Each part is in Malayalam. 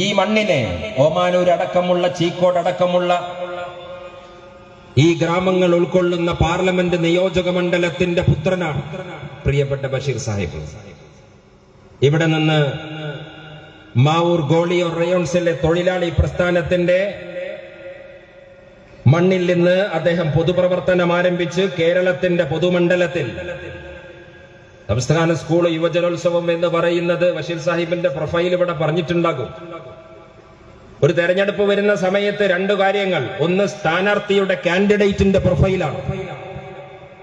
ഈ മണ്ണിനെ, ഓമാനൂർ അടക്കമുള്ള, ചീക്കോട് അടക്കമുള്ള ഈ ഗ്രാമങ്ങൾ ഉൾക്കൊള്ളുന്ന പാർലമെന്റ് നിയോജക മണ്ഡലത്തിന്റെ പുത്രനാണ് പ്രിയപ്പെട്ട ബഷീർ സാഹിബ്. ഇവിടെ നിന്ന് മാവൂർ ഗോളിയോർ റയോൺസിലെ തൊഴിലാളി പ്രസ്ഥാനത്തിന്റെ മണ്ണിൽ നിന്ന് അദ്ദേഹം പൊതുപ്രവർത്തനം ആരംഭിച്ച് കേരളത്തിന്റെ പൊതുമണ്ഡലത്തിൽ സംസ്ഥാന സ്കൂൾ യുവജനോത്സവം എന്ന് പറയുന്നത് ബഷീർ സാഹിബിന്റെ പ്രൊഫൈൽ ഇവിടെ പറഞ്ഞിട്ടുണ്ടാകും. ഒരു തെരഞ്ഞെടുപ്പ് വരുന്ന സമയത്ത് രണ്ടു കാര്യങ്ങൾ: ഒന്ന്, സ്ഥാനാർത്ഥിയുടെ കാൻഡിഡേറ്റിന്റെ പ്രൊഫൈലാണ്.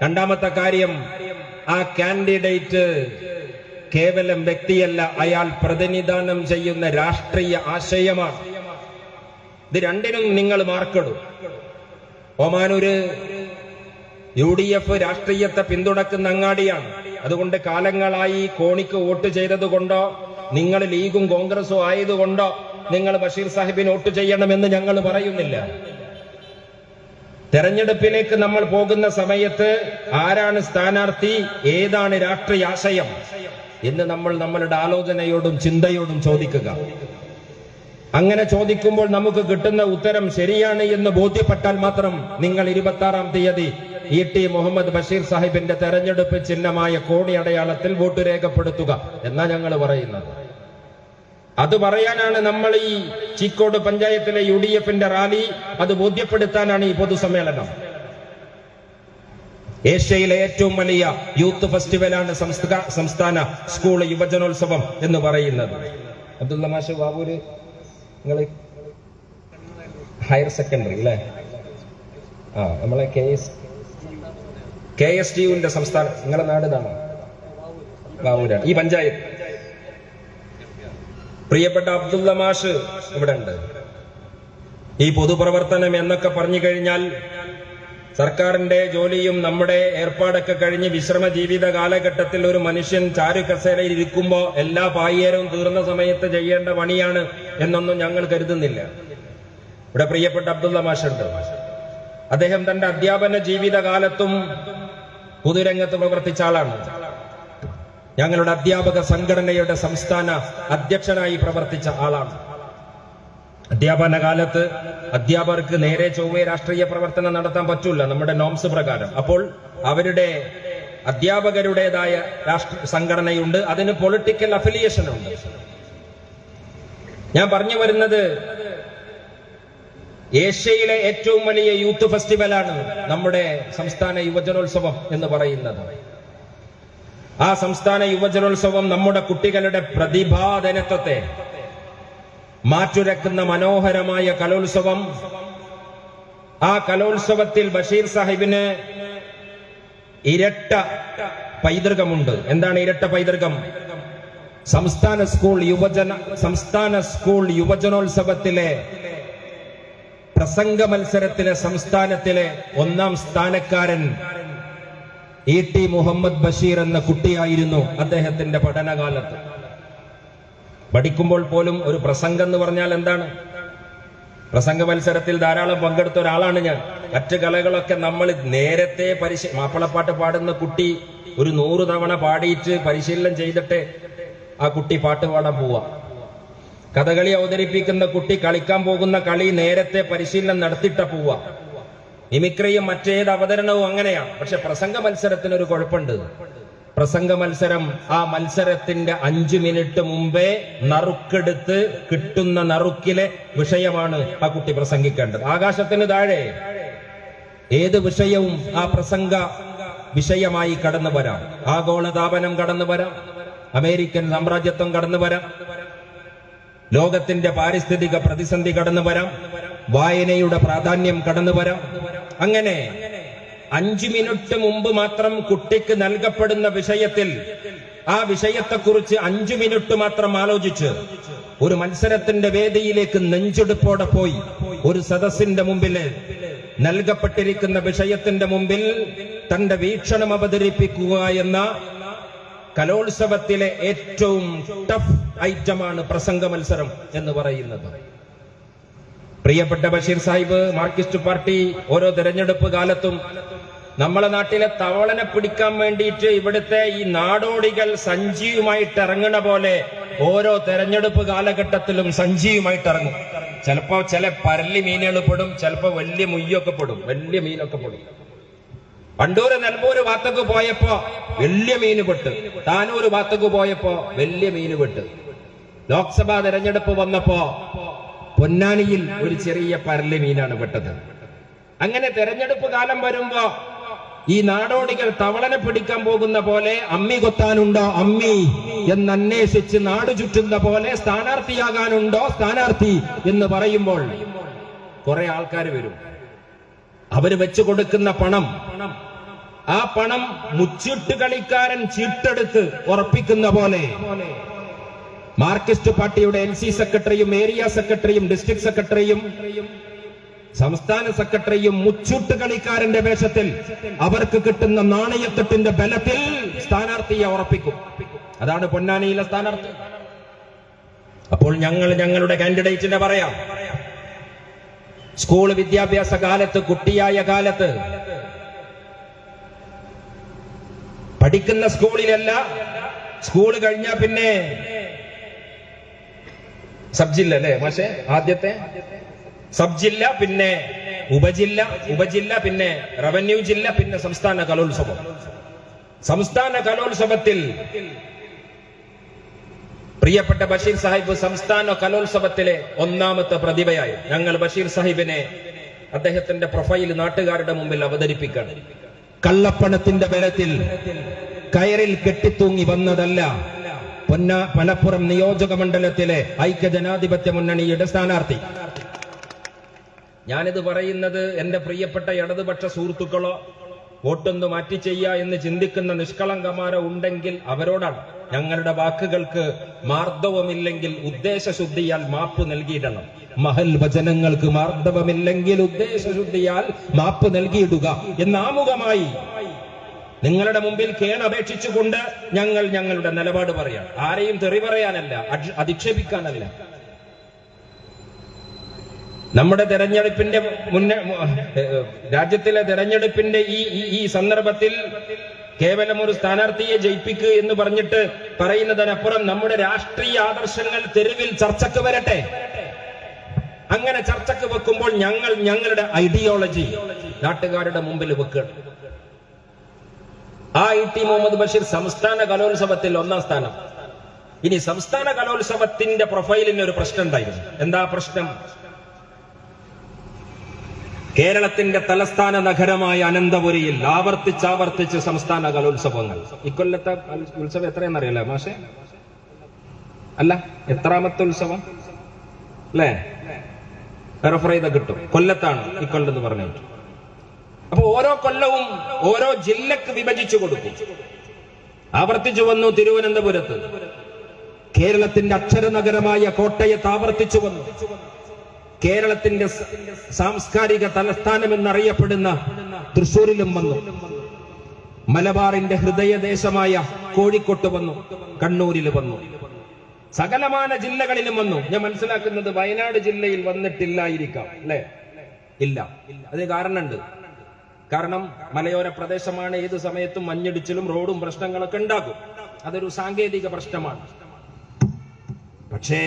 രണ്ടാമത്തെ കാര്യം, ആ കാൻഡിഡേറ്റ് കേവലം വ്യക്തിയല്ല, അയാൾ പ്രതിനിധാനം ചെയ്യുന്ന രാഷ്ട്രീയ ആശയമാണ്. ഇത് രണ്ടിനും നിങ്ങൾ മാർക്കിടും. ഓമാനൂര് UDF രാഷ്ട്രീയത്തെ പിന്തുണക്കുന്ന അങ്ങാടിയാണ്. അതുകൊണ്ട് കാലങ്ങളായി കോണിക്ക് വോട്ട് ചെയ്തതുകൊണ്ടോ നിങ്ങൾ ലീഗും കോൺഗ്രസും ആയതുകൊണ്ടോ നിങ്ങൾ ബഷീർ സാഹിബിന് വോട്ട് ചെയ്യണമെന്ന് ഞങ്ങൾ പറയുന്നില്ല. തെരഞ്ഞെടുപ്പിലേക്ക് നമ്മൾ പോകുന്ന സമയത്ത് ആരാണ് സ്ഥാനാർത്ഥി, ഏതാണ് രാഷ്ട്രീയ ആശയം എന്ന് നമ്മൾ നമ്മളുടെ ആലോചനയോടും ചിന്തയോടും ചോദിക്കുക. അങ്ങനെ ചോദിക്കുമ്പോൾ നമുക്ക് കിട്ടുന്ന ഉത്തരം ശരിയാണ് എന്ന് ബോധ്യപ്പെട്ടാൽ മാത്രം നിങ്ങൾ 26-ാം തീയതി E.T. മുഹമ്മദ് ബഷീർ സാഹിബിന്റെ തെരഞ്ഞെടുപ്പ് ചിഹ്നമായ കോണി അടയാളത്തിൽ വോട്ട് രേഖപ്പെടുത്തുക എന്നാ ഞങ്ങൾ പറയുന്നത്. അത് പറയാനാണ് നമ്മൾ ഈ ചീക്കോട് പഞ്ചായത്തിലെ UDFന്റെ റാലി, അത് ബോധ്യപ്പെടുത്താനാണ് ഈ പൊതുസമ്മേളനം. ഏഷ്യയിലെ ഏറ്റവും വലിയ യൂത്ത് ഫെസ്റ്റിവലാണ് സംസ്ഥാന സ്കൂൾ യുവജനോത്സവം എന്ന് പറയുന്നത്. അബ്ദുള്ള മാഷ് ബാബൂര്, നിങ്ങൾ ഹയർ സെക്കൻഡറി അല്ലേ? നമ്മളെ KSTUവിന്റെ സംസ്ഥാന, നിങ്ങളുടെ നാട് ഇതാണോ? ബാബൂരാണ് ഈ പഞ്ചായത്ത്. പ്രിയപ്പെട്ട അബ്ദുള്ള മാഷ് ഇവിടെ ഉണ്ട്. ഈ പൊതുപ്രവർത്തനം എന്നൊക്കെ പറഞ്ഞു കഴിഞ്ഞാൽ സർക്കാരിന്റെ ജോലിയും നമ്മുടെ ഏർപ്പാടൊക്കെ കഴിഞ്ഞ് വിശ്രമ ജീവിത കാലഘട്ടത്തിൽ ഒരു മനുഷ്യൻ ചാരു കസേരയിൽ ഇരിക്കുമ്പോ എല്ലാ പായ്യേരവും തീർന്ന സമയത്ത് ചെയ്യേണ്ട പണിയാണ് എന്നൊന്നും ഞങ്ങൾ കരുതുന്നില്ല. ഇവിടെ പ്രിയപ്പെട്ട അബ്ദുള്ള മാഷുണ്ട്. അദ്ദേഹം തന്റെ അധ്യാപന ജീവിതകാലത്തും പൊതുരംഗത്ത് പ്രവർത്തിച്ച ആളാണ്. ഞങ്ങളുടെ അധ്യാപക സംഘടനയുടെ സംസ്ഥാന അധ്യക്ഷനായി പ്രവർത്തിച്ച ആളാണ്. അധ്യാപന കാലത്ത് അധ്യാപകർക്ക് നേരെ ചൊവ്വേ രാഷ്ട്രീയ പ്രവർത്തനം നടത്താൻ പറ്റൂല നമ്മുടെ നോംസ് പ്രകാരം. അപ്പോൾ അവരുടെ അധ്യാപകരുടേതായ സംഘടനയുണ്ട്, അതിന് പൊളിറ്റിക്കൽ അഫിലിയേഷൻ ഉണ്ട്. ഞാൻ പറഞ്ഞു വരുന്നത്, ഏഷ്യയിലെ ഏറ്റവും വലിയ യൂത്ത് ഫെസ്റ്റിവലാണ് നമ്മുടെ സംസ്ഥാന യുവജനോത്സവം എന്ന് പറയുന്നത്. ആ സംസ്ഥാന യുവജനോത്സവം നമ്മുടെ കുട്ടികളുടെ പ്രതിഭാധനത്വത്തെ മാറ്റുരക്കുന്ന മനോഹരമായ കലോത്സവം. ആ കലോത്സവത്തിൽ ബഷീർ സാഹിബിന് ഇരട്ട പൈതൃകമുണ്ട്. എന്താണ് ഇരട്ട പൈതൃകം? സംസ്ഥാന സ്കൂൾ യുവജനോത്സവത്തിലെ പ്രസംഗ മത്സരത്തിലെ സംസ്ഥാനത്തിലെ 1-ാം സ്ഥാനക്കാരൻ E.T. മുഹമ്മദ് ബഷീർ എന്ന കുട്ടിയായിരുന്നു അദ്ദേഹത്തിന്റെ പഠനകാലത്ത്. പഠിക്കുമ്പോൾ പോലും ഒരു പ്രസംഗം എന്ന് പറഞ്ഞാൽ എന്താണ്? പ്രസംഗ മത്സരത്തിൽ ധാരാളം പങ്കെടുത്ത ഒരാളാണ് ഞാൻ. മറ്റു കലകളൊക്കെ നമ്മൾ നേരത്തെ മാപ്പിളപ്പാട്ട് പാടുന്ന കുട്ടി ഒരു 100 തവണ പാടിയിട്ട് പരിശീലനം ചെയ്തിട്ട് ആ കുട്ടി പാട്ട് പാടാൻ പോവാ. കഥകളി അവതരിപ്പിക്കുന്ന കുട്ടി കളിക്കാൻ പോകുന്ന കളി നേരത്തെ പരിശീലനം നടത്തിയിട്ട പോവാ. മിമിക്രിയും മറ്റേത് അവതരണവും അങ്ങനെയാണ്. പക്ഷെ പ്രസംഗ മത്സരത്തിനൊരു കുഴപ്പമുണ്ട്. പ്രസംഗ മത്സരം, ആ മത്സരത്തിന്റെ 5 മിനിറ്റ് മുമ്പേ നറുക്കെടുത്ത് കിട്ടുന്ന നറുക്കിലെ വിഷയമാണ് ആ കുട്ടി പ്രസംഗിക്കേണ്ടത്. ആകാശത്തിന് താഴെ ഏത് വിഷയവും ആ പ്രസംഗ വിഷയമായി കടന്നു വരാം. ആഗോളതാപനം കടന്നു വരാം, അമേരിക്കൻ സാമ്രാജ്യത്വം കടന്നു വരാം, ലോകത്തിന്റെ പാരിസ്ഥിതിക പ്രതിസന്ധി കടന്നു വരാം, വായനയുടെ പ്രാധാന്യം കടന്നു വരാം. അങ്ങനെ 5 മിനിറ്റ് മുമ്പ് മാത്രം കുട്ടിക്ക് നൽകപ്പെടുന്ന വിഷയത്തിൽ ആ വിഷയത്തെക്കുറിച്ച് 5 മിനിറ്റ് മാത്രം ആലോചിച്ച് ഒരു മത്സരത്തിന്റെ വേദിയിലേക്ക് നെഞ്ചെടുപ്പോടെ പോയി ഒരു സദസ്സിന്റെ മുമ്പിൽ നൽകപ്പെട്ടിരിക്കുന്ന വിഷയത്തിന്റെ മുമ്പിൽ തന്റെ വീക്ഷണം അവതരിപ്പിക്കുക എന്ന കലോത്സവത്തിലെ ഏറ്റവും ടഫ് ഐറ്റമാണ് പ്രസംഗ മത്സരം എന്ന് പറയുന്നത്. പ്രിയപ്പെട്ട ബഷീർ സാഹിബ്, മാർക്സിസ്റ്റ് പാർട്ടി ഓരോ തെരഞ്ഞെടുപ്പ് കാലത്തും നമ്മളെ നാട്ടിലെ തവളനെ പിടിക്കാൻ വേണ്ടിയിട്ട് ഇവിടുത്തെ ഈ നാടോടികൾ സഞ്ചിയുമായിട്ട് ഇറങ്ങണ പോലെ ഓരോ തെരഞ്ഞെടുപ്പ് കാലഘട്ടത്തിലും സഞ്ചിയുമായിട്ട് ഇറങ്ങും. ചിലപ്പോ ചില പരലി മീനുകൾ പെടും, ചിലപ്പോ വലിയ മുയ്യൊക്കെ പെടും, വലിയ മീനൊക്കെ പെടും. പണ്ടൂര് നെൽമൂര് ഭാഗത്തേക്ക് പോയപ്പോ വലിയ മീന് പെട്ട്, താനൂര് ഭാഗത്തേക്ക് പോയപ്പോ വലിയ മീന് പെട്ട്. ലോക്സഭാ തെരഞ്ഞെടുപ്പ് വന്നപ്പോ പൊന്നാനിയിൽ ഒരു ചെറിയ പരലി മീനാണ് പെട്ടത്. അങ്ങനെ തെരഞ്ഞെടുപ്പ് കാലം വരുമ്പോ ഈ നാടോടികൾ തവളനെ പിടിക്കാൻ പോകുന്ന പോലെ അമ്മി കൊത്താനുണ്ടോ അമ്മി എന്നന്വേഷിച്ച് നാട് ചുറ്റുന്ന പോലെ സ്ഥാനാർത്ഥിയാകാനുണ്ടോ സ്ഥാനാർത്ഥി എന്ന് പറയുമ്പോൾ കുറെ ആൾക്കാർ വരും. അവര് വെച്ചു കൊടുക്കുന്ന പണം, ആ പണം മുച്ചീട്ട് കളിക്കാരൻ ചീട്ടെടുത്ത് ഉറപ്പിക്കുന്ന പോലെ മാർക്സിസ്റ്റ് പാർട്ടിയുടെ LC സെക്രട്ടറിയും ഏരിയ സെക്രട്ടറിയും ഡിസ്ട്രിക്ട് സെക്രട്ടറിയും സംസ്ഥാന സെക്രട്ടറിയും മുച്ചൂട്ട് കളിക്കാരന്റെ വേഷത്തിൽ അവർക്ക് കിട്ടുന്ന നാണയത്തെട്ടിന്റെ ബലത്തിൽ സ്ഥാനാർത്ഥിയെ ഉറപ്പിക്കും. അതാണ് പൊന്നാനിയിലെ സ്ഥാനാർത്ഥി. അപ്പോൾ ഞങ്ങളുടെ കാൻഡിഡേറ്റിനെ പറയാം. സ്കൂൾ വിദ്യാഭ്യാസ കാലത്ത്, കുട്ടിയായ കാലത്ത് പഠിക്കുന്ന സ്കൂളിലല്ല, സ്കൂൾ കഴിഞ്ഞ പിന്നെ സബ് ജില്ല അല്ലേ പക്ഷേ ആദ്യത്തെ സബ് ജില്ല, പിന്നെ ഉപജില്ല, പിന്നെ റവന്യൂ ജില്ല, പിന്നെ സംസ്ഥാന കലോത്സവം. സംസ്ഥാന കലോത്സവത്തിൽ പ്രിയപ്പെട്ട ബഷീർ സാഹിബ് സംസ്ഥാന കലോത്സവത്തിലെ ഒന്നാമത്തെ പ്രതിഭയായി. ഞങ്ങൾ ബഷീർ സാഹിബിനെ അദ്ദേഹത്തിന്റെ പ്രൊഫൈൽ നാട്ടുകാരുടെ മുമ്പിൽ അവതരിപ്പിക്കണം. കള്ളപ്പണത്തിന്റെ ബലത്തിൽ കയറിൽ കെട്ടിത്തൂങ്ങി വന്നതല്ല മലപ്പുറം നിയോജക മണ്ഡലത്തിലെ ഐക്യജനാധിപത്യ മുന്നണിയുടെ സ്ഥാനാർത്ഥി. ഞാനിത് പറയുന്നത് എന്റെ പ്രിയപ്പെട്ട ഇടതുപക്ഷ സുഹൃത്തുക്കളോ വോട്ടൊന്ന് മാറ്റി ചെയ്യുക എന്ന് ചിന്തിക്കുന്ന നിഷ്കളങ്കമാരോ ഉണ്ടെങ്കിൽ അവരോടാണ്. ഞങ്ങളുടെ വാക്കുകൾക്ക് മാർദ്ദവമില്ലെങ്കിൽ ഉദ്ദേശശുദ്ധിയാൽ മാപ്പ് നൽകിയിടണം. മഹൽ വചനങ്ങൾക്ക് മാർദ്ദവമില്ലെങ്കിൽ ഉദ്ദേശശുദ്ധിയാൽ മാപ്പ് നൽകിയിടുക എന്നാമുഖമായി നിങ്ങളുടെ മുമ്പിൽ കേണപേക്ഷിച്ചുകൊണ്ട് ഞങ്ങളുടെ നിലപാട് പറയാം. ആരെയും തെറി പറയാനല്ല, അധിക്ഷേപിക്കാനല്ല. നമ്മുടെ തെരഞ്ഞെടുപ്പിന്റെ രാജ്യത്തിലെ തെരഞ്ഞെടുപ്പിന്റെ ഈ സന്ദർഭത്തിൽ കേവലം ഒരു സ്ഥാനാർത്ഥിയെ ജയിപ്പിക്കുക എന്ന് പറഞ്ഞിട്ട് പറയുന്നതിനപ്പുറം നമ്മുടെ രാഷ്ട്രീയ ആദർശങ്ങൾ തെരുവിൽ ചർച്ചയ്ക്ക് വരട്ടെ. അങ്ങനെ ചർച്ചയ്ക്ക് വെക്കുമ്പോൾ ഞങ്ങളുടെ ഐഡിയോളജി നാട്ടുകാരുടെ മുമ്പിൽ വെക്കുക. ആ ടി മുഹമ്മദ് ബഷീർ സംസ്ഥാന കലോത്സവത്തിൽ 1ാം സ്ഥാനം. ഇനി സംസ്ഥാന കലോത്സവത്തിന്റെ പ്രൊഫൈലിന് ഒരു പ്രശ്നം ഉണ്ടായിരുന്നു. എന്താ പ്രശ്നം? കേരളത്തിന്റെ തലസ്ഥാന നഗരമായ അനന്തപുരിയിൽ ആവർത്തിച്ച് സംസ്ഥാന കലോത്സവങ്ങൾ. ഇക്കൊല്ലത്തെ ഉത്സവം എത്രയെന്നറിയില്ല മാഷെ? അല്ല, എത്രാമത്തെ ഉത്സവം അല്ലേ? റെഫർ ചെയ്ത കിട്ടും. കൊല്ലത്താണ് ഇക്കൊല്ലം എന്ന് പറഞ്ഞു. അപ്പൊ ഓരോ കൊല്ലവും ഓരോ ജില്ലക്ക് വിഭജിച്ചു കൊടുക്കും. ആവർത്തിച്ചു വന്നു തിരുവനന്തപുരത്ത്. കേരളത്തിന്റെ അക്ഷരനഗരമായ കോട്ടയത്ത് ആവർത്തിച്ചു വന്നു. കേരളത്തിന്റെ സാംസ്കാരിക തലസ്ഥാനം എന്നറിയപ്പെടുന്ന തൃശ്ശൂരിലും വന്നു. മലബാറിന്റെ ഹൃദയദേശമായ കോഴിക്കോട്ട് വന്നു. കണ്ണൂരിൽ വന്നു. സകലമാന ജില്ലകളിലും വന്നു. ഞാൻ മനസ്സിലാക്കുന്നത് വയനാട് ജില്ലയിൽ വന്നിട്ടില്ലായിരിക്കാം അല്ലെ? ഇല്ല. അതിന് കാരണമുണ്ട്. കാരണം മലയോര പ്രദേശമാണ്. ഏത് സമയത്തും മഞ്ഞിടിച്ചിലും റോഡും പ്രശ്നങ്ങളൊക്കെ ഉണ്ടാകും. അതൊരു സാങ്കേതിക പ്രശ്നമാണ്. പക്ഷേ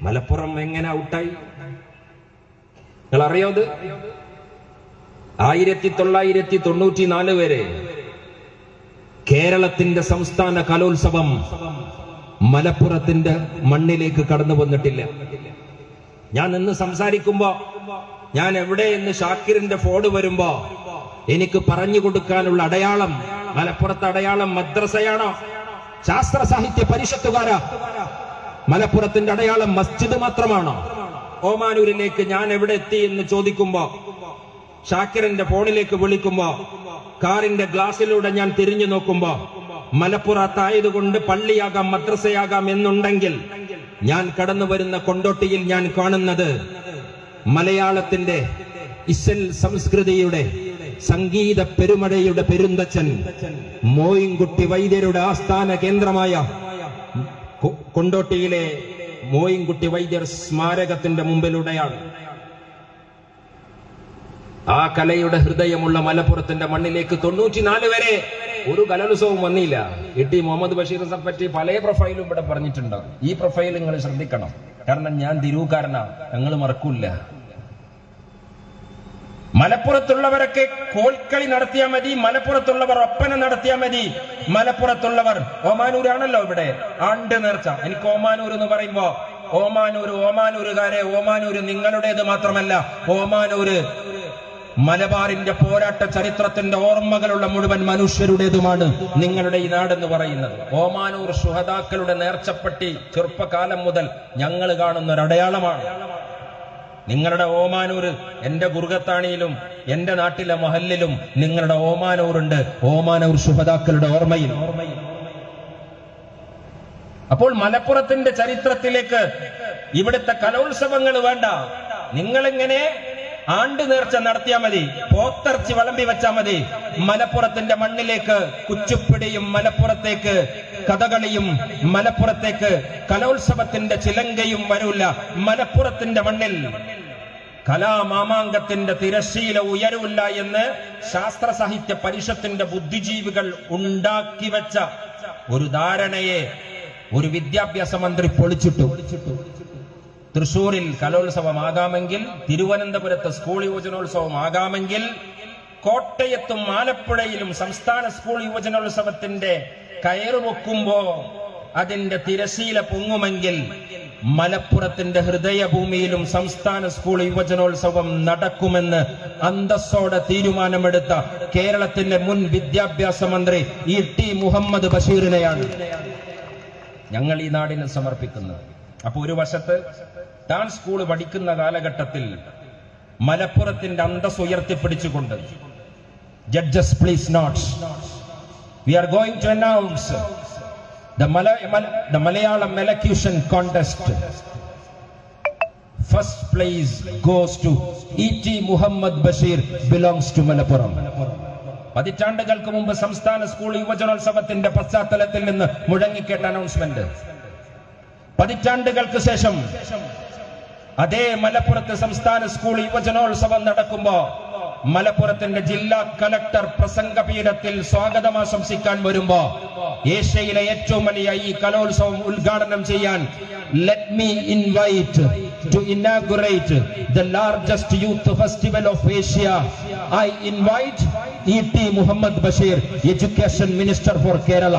മലപ്പുറം എങ്ങനെ ഔട്ടായി നിങ്ങൾ അറിയോത്? 1994 വരെ കേരളത്തിന്റെ സംസ്ഥാന കലോത്സവം മലപ്പുറത്തിന്റെ മണ്ണിലേക്ക് കടന്നു വന്നിട്ടില്ല. ഞാൻ നിന്ന് സംസാരിക്കുമ്പോ, ഞാൻ എവിടെ എന്ന് ഷാക്കിറിന്റെ ഫോൺ വരുമ്പോ എനിക്ക് പറഞ്ഞു കൊടുക്കാനുള്ള അടയാളം, മലപ്പുറത്തെ അടയാളം മദ്രസയാണോ, ശാസ്ത്ര സാഹിത്യ പരിഷത്തുകാരാ? മലപ്പുറത്തിന്റെ അടയാളം മസ്ജിദ് മാത്രമാണോ? ഓമാനൂരിലേക്ക് ഞാൻ എവിടെ എത്തി എന്ന് ചോദിക്കുമ്പോ, ഷാക്കിറിന്റെ ഫോണിലേക്ക് വിളിക്കുമ്പോ, കാറിന്റെ ഗ്ലാസിലൂടെ ഞാൻ തിരിഞ്ഞു നോക്കുമ്പോ, മലപ്പുറത്തായതുകൊണ്ട് പള്ളിയാകാം മദ്രസയാകാം എന്നുണ്ടെങ്കിൽ ഞാൻ കടന്നു വരുന്ന കൊണ്ടോട്ടിയിൽ ഞാൻ കാണുന്നത് മലയാളത്തിന്റെ ഇശൽ സംസ്കൃതിയുടെ സംഗീത പെരുമഴയുടെ പെരുന്തച്ചൻ മോയിൻകുട്ടി വൈദ്യരുടെ ആസ്ഥാന കേന്ദ്രമായ കൊണ്ടോട്ടിയിലെ മോയിൻകുട്ടി വൈദ്യർ സ്മാരകത്തിന്റെ മുമ്പിലൂടെയാണ്. ആ കലയുടെ ഹൃദയമുള്ള മലപ്പുറത്തിന്റെ മണ്ണിലേക്ക് 94 വരെ ഒരു കലോത്സവം വന്നില്ല. ഇ.ടി. മുഹമ്മദ് ബഷീറിനെ പറ്റി പല പ്രൊഫൈലും ഇവിടെ പറഞ്ഞിട്ടുണ്ട്. ഈ പ്രൊഫൈൽ നിങ്ങൾ ശ്രദ്ധിക്കണം. കാരണം ഞാൻ തിരൂക്കാരനാ, ഞങ്ങൾ മറക്കൂല. മലപ്പുറത്തുള്ളവരൊക്കെ കോൽക്കളി നടത്തിയാൽ മതി, മലപ്പുറത്തുള്ളവർ ഒപ്പന നടത്തിയാൽ മതി. മലപ്പുറത്തുള്ളവർ ഓമാനൂരാണല്ലോ ഇവിടെ ആണ്ട് നേർച്ച. എനിക്ക് ഓമാനൂർ എന്ന് പറയുമ്പോ ഓമാനൂരുകാരെ, ഓമാനൂര് നിങ്ങളുടേത് മാത്രമല്ല, ഓമാനൂര് മലബാറിന്റെ പോരാട്ട ചരിത്രത്തിന്റെ ഓർമ്മകളുള്ള മുഴുവൻ മനുഷ്യരുടേതുമാണ് നിങ്ങളുടെ ഈ നാടെന്ന് പറയുന്നത്. ഓമാനൂർ ശുഹദാക്കളുടെ നേർച്ചപ്പെട്ടി ചെറുപ്പകാലം മുതൽ ഞങ്ങൾ കാണുന്ന ഒരു അടയാളമാണ്. നിങ്ങളുടെ ഓമാനൂര് എന്റെ ഗുർഗത്താണിയിലും എന്റെ നാട്ടിലെ മഹല്ലിലും നിങ്ങളുടെ ഓമാനൂറുണ്ട്, ഓമാനൂർ ശുഹദാക്കളുടെ ഓർമ്മയിൽ. അപ്പോൾ മലപ്പുറത്തിന്റെ ചരിത്രത്തിലേക്ക് ഇവിടുത്തെ കലോത്സവങ്ങൾ വേണ്ട. നിങ്ങളിങ്ങനെ ആണ്ട് നേർച്ച നടത്തിയാൽ മതി, പോത്തിറച്ചി വിളമ്പി വെച്ചാൽ മതി. മലപ്പുറത്തിന്റെ മണ്ണിലേക്ക് കുച്ചുപ്പിടിയും മലപ്പുറത്തേക്ക് കഥകളിയും മലപ്പുറത്തേക്ക് കലോത്സവത്തിന്റെ ചിലങ്കയും വരൂല. മലപ്പുറത്തിന്റെ മണ്ണിൽ കലാമാമാങ്കത്തിന്റെ തിരശ്ശീല ഉയരൂല്ല എന്ന് ശാസ്ത്ര സാഹിത്യ പരിഷത്തിന്റെ ബുദ്ധിജീവികൾ ഉണ്ടാക്കി വെച്ച ഒരു ധാരണയെ ഒരു വിദ്യാഭ്യാസ മന്ത്രി പൊളിച്ചിട്ടു. തൃശൂരിൽ കലോത്സവമാകാമെങ്കിൽ, തിരുവനന്തപുരത്ത് സ്കൂൾ യുവജനോത്സവം ആകാമെങ്കിൽ, കോട്ടയത്തും ആലപ്പുഴയിലും സംസ്ഥാന സ്കൂൾ യുവജനോത്സവത്തിന്റെ കയറുപൊക്കുമ്പോ അതിന്റെ തിരശീല പൊങ്ങുമെങ്കിൽ, മലപ്പുറത്തിന്റെ ഹൃദയഭൂമിയിലും സംസ്ഥാന സ്കൂൾ യുവജനോത്സവം നടക്കുമെന്ന് അന്തസ്സോടെ തീരുമാനമെടുത്ത കേരളത്തിന്റെ മുൻ വിദ്യാഭ്യാസ മന്ത്രി ഇ.ടി. മുഹമ്മദ് ബഷീറിനെയാണ് ഞങ്ങൾ ഈ നാടിന് സമർപ്പിക്കുന്നത്. അപ്പൊ ഒരു വശത്ത് താൻ സ്കൂൾ പഠിക്കുന്ന കാലഘട്ടത്തിൽ മലപ്പുറത്തിന്റെ അന്തസ് ഉയർത്തിപ്പിടിച്ചുകൊണ്ട്, judges please note, we are going to announce the Malayalam elocution contest. First place goes to E.T. Muhammad Bashir, belongs to Malappuram. പതിറ്റാണ്ടുകൾക്ക് മുമ്പ് സംസ്ഥാന സ്കൂൾ യുവജനോത്സവത്തിന്റെ പശ്ചാത്തലത്തിൽ നിന്ന് മുഴങ്ങിക്കേട്ട അനൗൺസ്മെന്റ്, പതിറ്റാണ്ടുകൾക്ക് ശേഷം അതേ മലപ്പുറത്ത് സംസ്ഥാന സ്കൂൾ യുവജനോത്സവം നടക്കുമ്പോ മലപ്പുറത്തിന്റെ ജില്ലാ കലക്ടർ പ്രസംഗപീഠത്തിൽ സ്വാഗതം ആശംസിക്കാൻ വരുമ്പോ, ഏഷ്യയിലെ ഏറ്റവും വലിയ ഈ കലോത്സവം ഉദ്ഘാടനം ചെയ്യാൻ let me invite to inaugurate the largest youth festival of Asia, I invite ET. Muhammad Basheer, education minister for Kerala.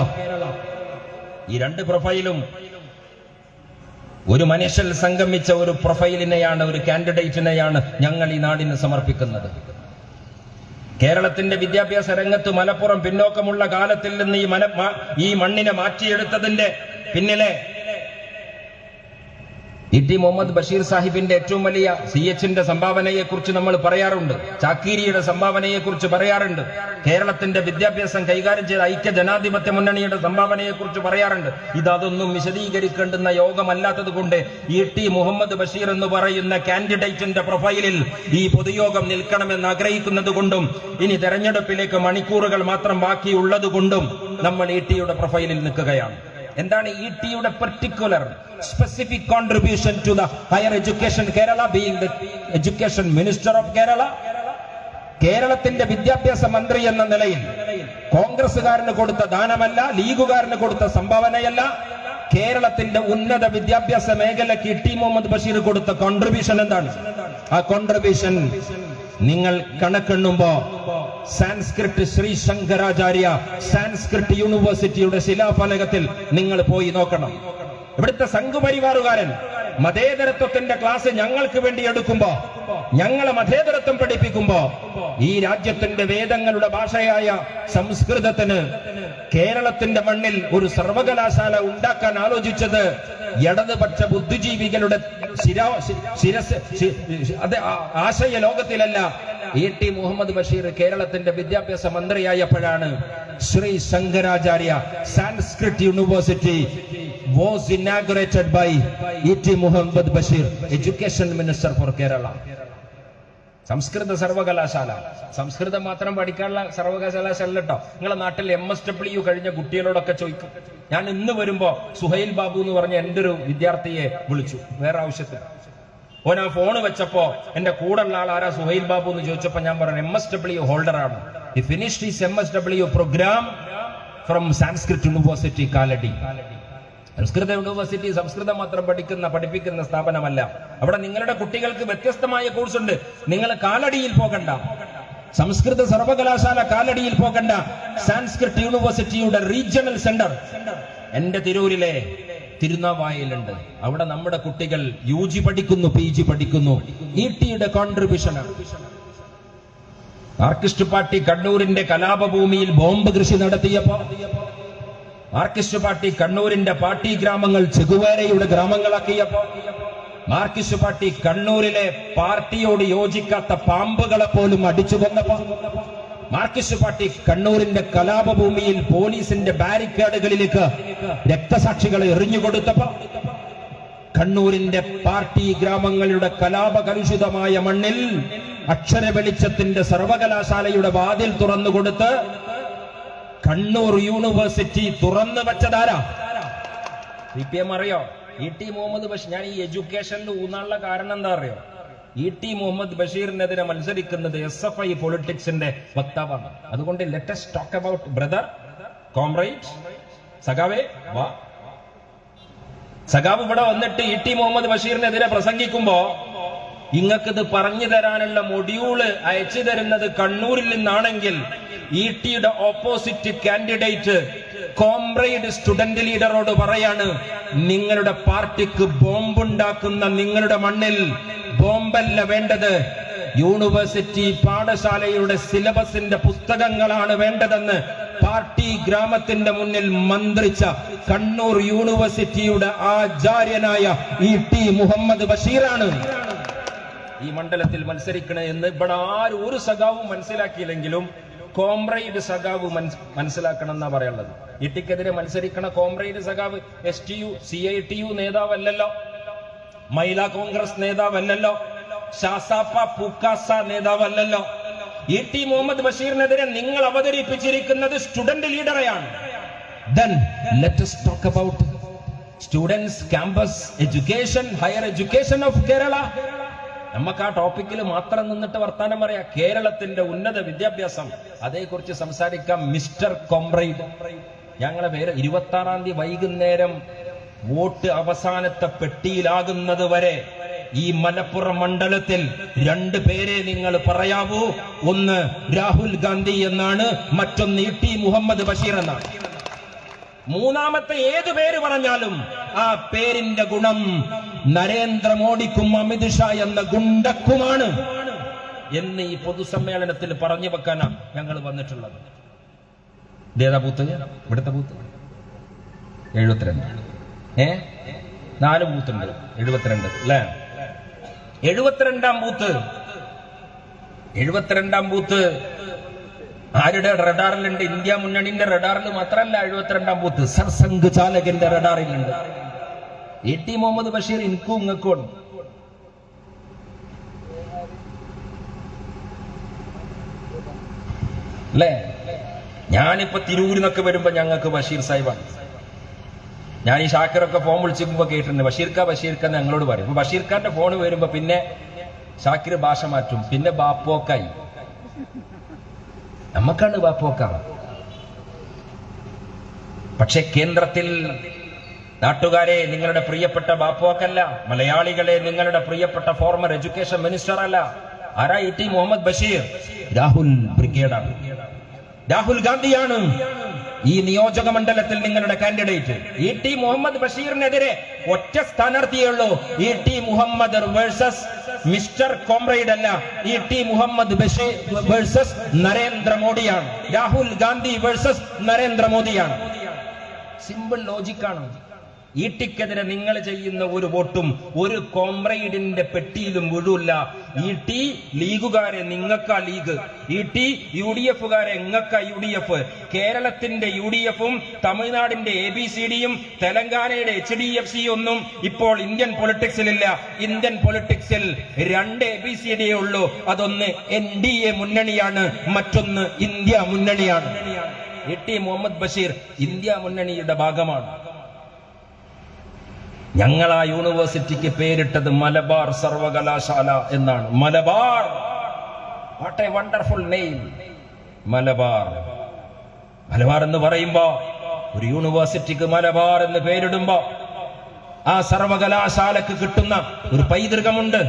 ഈ രണ്ട് പ്രൊഫൈലും ഒരു മനുഷ്യൽ സംഗമിച്ച ഒരു പ്രൊഫൈലിനെയാണ്, ഒരു കാൻഡിഡേറ്റിനെയാണ് ഞങ്ങൾ ഈ നാടിന് സമർപ്പിക്കുന്നത്. കേരളത്തിന്റെ വിദ്യാഭ്യാസ രംഗത്ത് മലപ്പുറം പിന്നോക്കമുള്ള കാലത്തിൽ നിന്ന് ഈ മണ്ണിനെ മാറ്റിയെടുത്തതിന്റെ പിന്നിലെ ഇ.ടി. മുഹമ്മദ് ബഷീർ സാഹിബിന്റെ ഏറ്റവും വലിയ CHന്റെ സംഭാവനയെ കുറിച്ച് നമ്മൾ പറയാറുണ്ട്, ചാക്കീരിയുടെ സംഭാവനയെ കുറിച്ച് പറയാറുണ്ട്, കേരളത്തിന്റെ വിദ്യാഭ്യാസം കൈകാര്യം ചെയ്ത ഐക്യ ജനാധിപത്യ മുന്നണിയുടെ സംഭാവനയെ കുറിച്ച് പറയാറുണ്ട്. ഇതൊന്നും വിശദീകരിക്കേണ്ടുന്ന യോഗമല്ലാത്തത് കൊണ്ട് ഇ.ടി. മുഹമ്മദ് ബഷീർ എന്ന് പറയുന്ന കാൻഡിഡേറ്റിന്റെ പ്രൊഫൈലിൽ ഈ പൊതുയോഗം നിൽക്കണമെന്ന് ആഗ്രഹിക്കുന്നത് കൊണ്ടും, ഇനി തെരഞ്ഞെടുപ്പിലേക്ക് മണിക്കൂറുകൾ മാത്രം ബാക്കിയുള്ളത് കൊണ്ടും നമ്മൾ ഇ.ടിയുടെ പ്രൊഫൈലിൽ നിൽക്കുകയാണ്. എന്താണ് ഇ.ടിയുടെ particular specific contribution to the higher education Kerala, being the education minister of Kerala? കേരളത്തിന്റെ വിദ്യാഭ്യാസ മന്ത്രി എന്ന നിലയിൽ കോൺഗ്രസുകാരന് കൊടുത്ത ദാനമല്ല, ലീഗുകാരന് കൊടുത്ത സംഭാവനയല്ല, കേരളത്തിന്റെ ഉന്നത വിദ്യാഭ്യാസ മേഖലയ്ക്ക് ഇ.ടി. മുഹമ്മദ് ബഷീർ കൊടുത്ത കോൺട്രിബ്യൂഷൻ എന്താണ്? ആ കോൺട്രിബ്യൂഷൻ നിങ്ങൾ കണക്കെണ്ണുമ്പോ സാൻസ്ക്രിറ്റ് ശ്രീ ശങ്കരാചാര്യ സാൻസ്ക്രിറ്റ് യൂണിവേഴ്സിറ്റിയുടെ ശിലാഫലകത്തിൽ നിങ്ങൾ പോയി നോക്കണം. ഇവിടുത്തെ സംഘപരിവാറുകാരൻ മതേതരത്വത്തിന്റെ ക്ലാസ് ഞങ്ങൾക്ക് വേണ്ടി എടുക്കുമ്പോ, ഞങ്ങളെ മതേതരത്വം പഠിപ്പിക്കുമ്പോ, ഈ രാജ്യത്തിന്റെ വേദങ്ങളുടെ ഭാഷയായ സംസ്കൃതത്തിന് കേരളത്തിന്റെ മണ്ണിൽ ഒരു സർവകലാശാല ഉണ്ടാക്കാൻ ആലോചിച്ചത് ഇടതുപക്ഷ ബുദ്ധിജീവികളുടെ ആശയ ലോകത്തിലല്ല. ഇ.ടി. മുഹമ്മദ് ബഷീർ കേരളത്തിന്റെ വിദ്യാഭ്യാസ മന്ത്രിയായപ്പോഴാണ് Shri Shankaracharya Sanskrit university was inaugurated by E.T. Muhammad Bashir, Education Minister for Kerala. സംസ്കൃത സർവകലാശാല, സംസ്കൃതം മാത്രം പഠിക്കാനുള്ള സർവകലാശാല അല്ലട്ടോ. നിങ്ങളെ നാട്ടിൽ MSW കഴിഞ്ഞ കുട്ടികളോടൊക്കെ ചോദിക്കും. ഞാൻ ഇന്ന് വരുമ്പോ സുഹൈൽ ബാബു എന്ന് പറഞ്ഞ എന്റെ ഒരു വിദ്യാർത്ഥിയെ വിളിച്ചു വേറെ ആവശ്യത്തിന്. ഓൻ ആ ഫോണ് വെച്ചപ്പോ എന്റെ കൂടെ ഉള്ള ആൾ ആരാ സുഹൈൽ ബാബു എന്ന് ചോദിച്ചപ്പോ ഞാൻ പറഞ്ഞു MSW ഹോൾഡർ ആണ്. He finished his MSW program from Sanskrit university Kalady. സംസ്കൃത യൂണിവേഴ്സിറ്റി സംസ്കൃതം മാത്രം പഠിപ്പിക്കുന്ന സ്ഥാപനമല്ല. അവിടെ നിങ്ങളുടെ കുട്ടികൾക്ക് വ്യത്യസ്തമായ കോഴ്സ് ഉണ്ട്. നിങ്ങൾ കാലടിയിൽ പോകണ്ട, സംസ്കൃത സർവകലാശാല കാലടിയിൽ പോകണ്ട. സാൻസ്ക്രിറ്റ് യൂണിവേഴ്സിറ്റിയുടെ റീജിയണൽ സെന്റർ എന്റെ തിരൂരിലെ തിരുനാവായിലുണ്ട്. അവിടെ നമ്മുടെ കുട്ടികൾ UG പഠിക്കുന്നു, PG പഠിക്കുന്നു. ETയുടെ കോൺട്രിബ്യൂഷനാണ്. മാർക്സിസ്റ്റ് പാർട്ടി കണ്ണൂരിന്റെ കലാപഭൂമിയിൽ ബോംബ് കൃഷി നടത്തിയപ്പോ മാർക്സിസ്റ്റ് പാർട്ടി കണ്ണൂരിന്റെ പാർട്ടി ഗ്രാമങ്ങൾ ചെഗുവേരയുടെ ഗ്രാമങ്ങളാക്കിയപ്പോ മാർക്സിസ്റ്റ് പാർട്ടി കണ്ണൂരിലെ പാർട്ടിയോട് യോജിക്കാത്ത പാമ്പുകളെ പോലും അടിച്ചു കൊന്നപ്പോ മാർക്സിസ്റ്റ് പാർട്ടി കണ്ണൂരിന്റെ കലാപഭൂമിയിൽ പോലീസിന്റെ ബാരിക്കേഡുകളിലേക്ക് രക്തസാക്ഷികളെ എറിഞ്ഞുകൊടുത്തപ്പോ കണ്ണൂരിന്റെ പാർട്ടി ഗ്രാമങ്ങളുടെ കലാപകലുഷിതമായ മണ്ണിൽ അക്ഷര വെളിച്ചത്തിന്റെ സർവകലാശാലയുടെ വാതിൽ തുറന്നുകൊടുത്ത് കണ്ണൂർ യൂണിവേഴ്സിറ്റി തുറന്നു വെച്ചതാരാ? CPM അറിയോ? ET മുഹമ്മദ് ബഷീർ. ഞാൻ ഈ എഡ്യൂക്കേഷനിൽ ഊന്നാനുള്ള കാരണം എന്താ അറിയോ? ET മുഹമ്മദ് ബഷീറിനെതിരെ മത്സരിക്കുന്നത് SFI പൊളിറ്റിക്സിന്റെ വക്താവാണ്. അതുകൊണ്ട് let's talk about brother, comrade, സഖാവേ വാ. സഖാവ് ഇവിടെ വന്നിട്ട് ET മുഹമ്മദ് ബഷീറിനെതിരെ പ്രസംഗിക്കുമ്പോ ഇങ്ങക്കിത് പറഞ്ഞു തരാനുള്ള മൊഡ്യൂള് അയച്ചു തരുന്നത് കണ്ണൂരിൽ നിന്നാണെങ്കിൽ ETയുടെ ഓപ്പോസിറ്റ് കാൻഡിഡേറ്റ് കോംറേഡ് സ്റ്റുഡന്റ് ലീഡറോട് പറയാണ്, നിങ്ങളുടെ പാർട്ടിക്ക് ബോംബുണ്ടാക്കുന്ന നിങ്ങളുടെ മണ്ണിൽ ബോംബല്ല വേണ്ടത്, യൂണിവേഴ്സിറ്റി പാഠശാലയുടെ സിലബസിന്റെ പുസ്തകങ്ങളാണ് വേണ്ടതെന്ന് പാർട്ടി ഗ്രാമത്തിന്റെ മുന്നിൽ മന്ത്രിച്ച കണ്ണൂർ യൂണിവേഴ്സിറ്റിയുടെ ആചാര്യനായ ET മുഹമ്മദ് ബഷീറാണ് ഈ മണ്ഡലത്തിൽ മത്സരിക്കണേ എന്ന് ഇവിടെ ആരും ഒരു സഖാവും മനസ്സിലാക്കിയില്ലെങ്കിലും കോംറേഡ് സഖാവ് മനസ്സിലാക്കണം എന്നാ പറയാനുള്ളത്. ETക്കെതിരെ മത്സരിക്കണ കോംറേഡ് സഖാവ് STU CITU നേതാവല്ലല്ലോ, മഹിളാ കോൺഗ്രസ് നേതാവല്ലല്ലോ, ഷാസാപ്പ പൂക്കാസ നേതാവല്ലല്ലോ. ET മുഹമ്മദ് ബഷീറിനെതിരെ നിങ്ങൾ അവതരിപ്പിച്ചിരിക്കുന്നത് student ലീഡറെയാണ്. Then let us talk about students, campus education, higher education of Kerala. നമുക്ക് ആ ടോപ്പിക്കിൽ മാത്രം നിന്നിട്ട് വർത്താനം പറയാം. കേരളത്തിന്റെ ഉന്നത വിദ്യാഭ്യാസം, അതേക്കുറിച്ച് സംസാരിക്കാം. മിസ്റ്റർ കോംറേഡ്, ഞങ്ങളുടെ പേര് 26-ാം തീയതി വൈകുന്നേരം വോട്ട് അവസാനത്തെ പെട്ടിയിലാകുന്നത് വരെ ഈ മലപ്പുറം മണ്ഡലത്തിൽ 2 പേരെ നിങ്ങൾ പറയാവൂ. ഒന്ന് രാഹുൽ ഗാന്ധി എന്നാണ്, മറ്റൊന്ന് ET മുഹമ്മദ് ബഷീർ എന്നാണ്. മൂന്നാമത്തെ ഏത് പേര് പറഞ്ഞാലും ആ പേരിന്റെ ഗുണം നരേന്ദ്രമോദിക്കും അമിത്ഷാ എന്ന ഗുണ്ടക്കുമാണ് എന്ന് ഈ പൊതുസമ്മേളനത്തിൽ പറഞ്ഞു വെക്കാനാ ഞങ്ങൾ വന്നിട്ടുള്ളത്. ഏതാ ബൂത്ത്? ഇവിടുത്തെ ബൂത്ത് 72. 4 ബൂത്തുണ്ട്, 72 അല്ലേ? 72-ാം ബൂത്ത്. 72-ാം ബൂത്ത് ആരുടെ റഡാറിലുണ്ട്? ഇന്ത്യ മുന്നണിന്റെ റഡാറിൽ മാത്രമല്ല 72-ാം ബൂത്ത്, സർസംഘ് ചാലകന്റെ റഡാറിലുണ്ട്. ET മുഹമ്മദ് ബഷീർ ഇൻക്കും ഇങ്ങക്കും അല്ലേ? ഞാനിപ്പോ തിരൂരിന്നൊക്കെ വരുമ്പോ ഞങ്ങൾക്ക് ബഷീർ സാഹിബാണ്. ഞാൻ ഈ ഷാക്കിറൊക്കെ ഫോൺ വിളിച്ചിരിക്കുമ്പോ കേട്ടിട്ടുണ്ട്, ബഷീർക്ക ഞങ്ങളോട് പറയും. അപ്പൊ ബഷീർഖാന്റെ ഫോൺ വരുമ്പോ പിന്നെ ഷാക്കിർ ഭാഷ മാറ്റും, പിന്നെ ബാപ്പോക്കായി. നമുക്കാണ് ബാപ്പോക്ക. പക്ഷെ കേന്ദ്രത്തിൽ നാട്ടുകാരെ നിങ്ങളുടെ പ്രിയപ്പെട്ട ബാപ്പോക്കല്ല, മലയാളികളെ നിങ്ങളുടെ പ്രിയപ്പെട്ട ഫോർമർ എഡ്യൂക്കേഷൻ മിനിസ്റ്റർ അല്ല. ആരാ? ET മുഹമ്മദ് ബഷീർ. രാഹുൽ ബ്രിഗേഡാണ്, രാഹുൽ ഗാന്ധിയാണ് ഈ നിയോജക മണ്ഡലത്തിൽ നിങ്ങളുടെ കാൻഡിഡേറ്റ്. ET മുഹമ്മദ് ബഷീറിനെതിരെ ഒറ്റ സ്ഥാനാർത്ഥിയേ ഉള്ളൂ. ET Muhammad versus mister comrade അല്ല, ET മുഹമ്മദ് ബഷീർ വേഴ്സസ് നരേന്ദ്രമോദിയാണ്. രാഹുൽ ഗാന്ധി വേഴ്സസ് നരേന്ദ്രമോദിയാണ്. സിമ്പിൾ ലോജിക്കാണ്. ETക്കെതിരെ നിങ്ങൾ ചെയ്യുന്ന ഒരു വോട്ടും ഒരു കോംറേഡിന്റെ പെട്ടിയിലും വീഴൂല്ല. ET ലീഗുകാരെ നിങ്ങൾക്കാ ലീഗ്, ET UDFകാരെ എങ്ങക്കാ UDF. കേരളത്തിന്റെ UDFും തമിഴ്നാടിന്റെ ABCDയും തെലങ്കാനയുടെ HDFC ഒന്നും ഇപ്പോൾ ഇന്ത്യൻ പൊളിറ്റിക്സിലില്ല. ഇന്ത്യൻ പൊളിറ്റിക്സിൽ 2 ABCD ഉള്ളൂ. അതൊന്ന് NDA മുന്നണിയാണ്, മറ്റൊന്ന് ഇന്ത്യ മുന്നണിയാണ്. ET മുഹമ്മദ് ബഷീർ ഇന്ത്യ മുന്നണിയുടെ ഭാഗമാണ്. ഞങ്ങൾ ആ യൂണിവേഴ്സിറ്റിക്ക് പേരിട്ടത് മലബാർ സർവകലാശാല എന്നാണ്. Malabar, what A wonderful name. Malabar Malabar എന്ന് പറയുമ്പോ ഒരു യൂണിവേഴ്സിറ്റിക്ക് മലബാർ എന്ന് പേരിടുമ്പോ ആ സർവകലാശാലക്ക് കിട്ടുന്ന ഒരു പൈതൃകമുണ്ട്,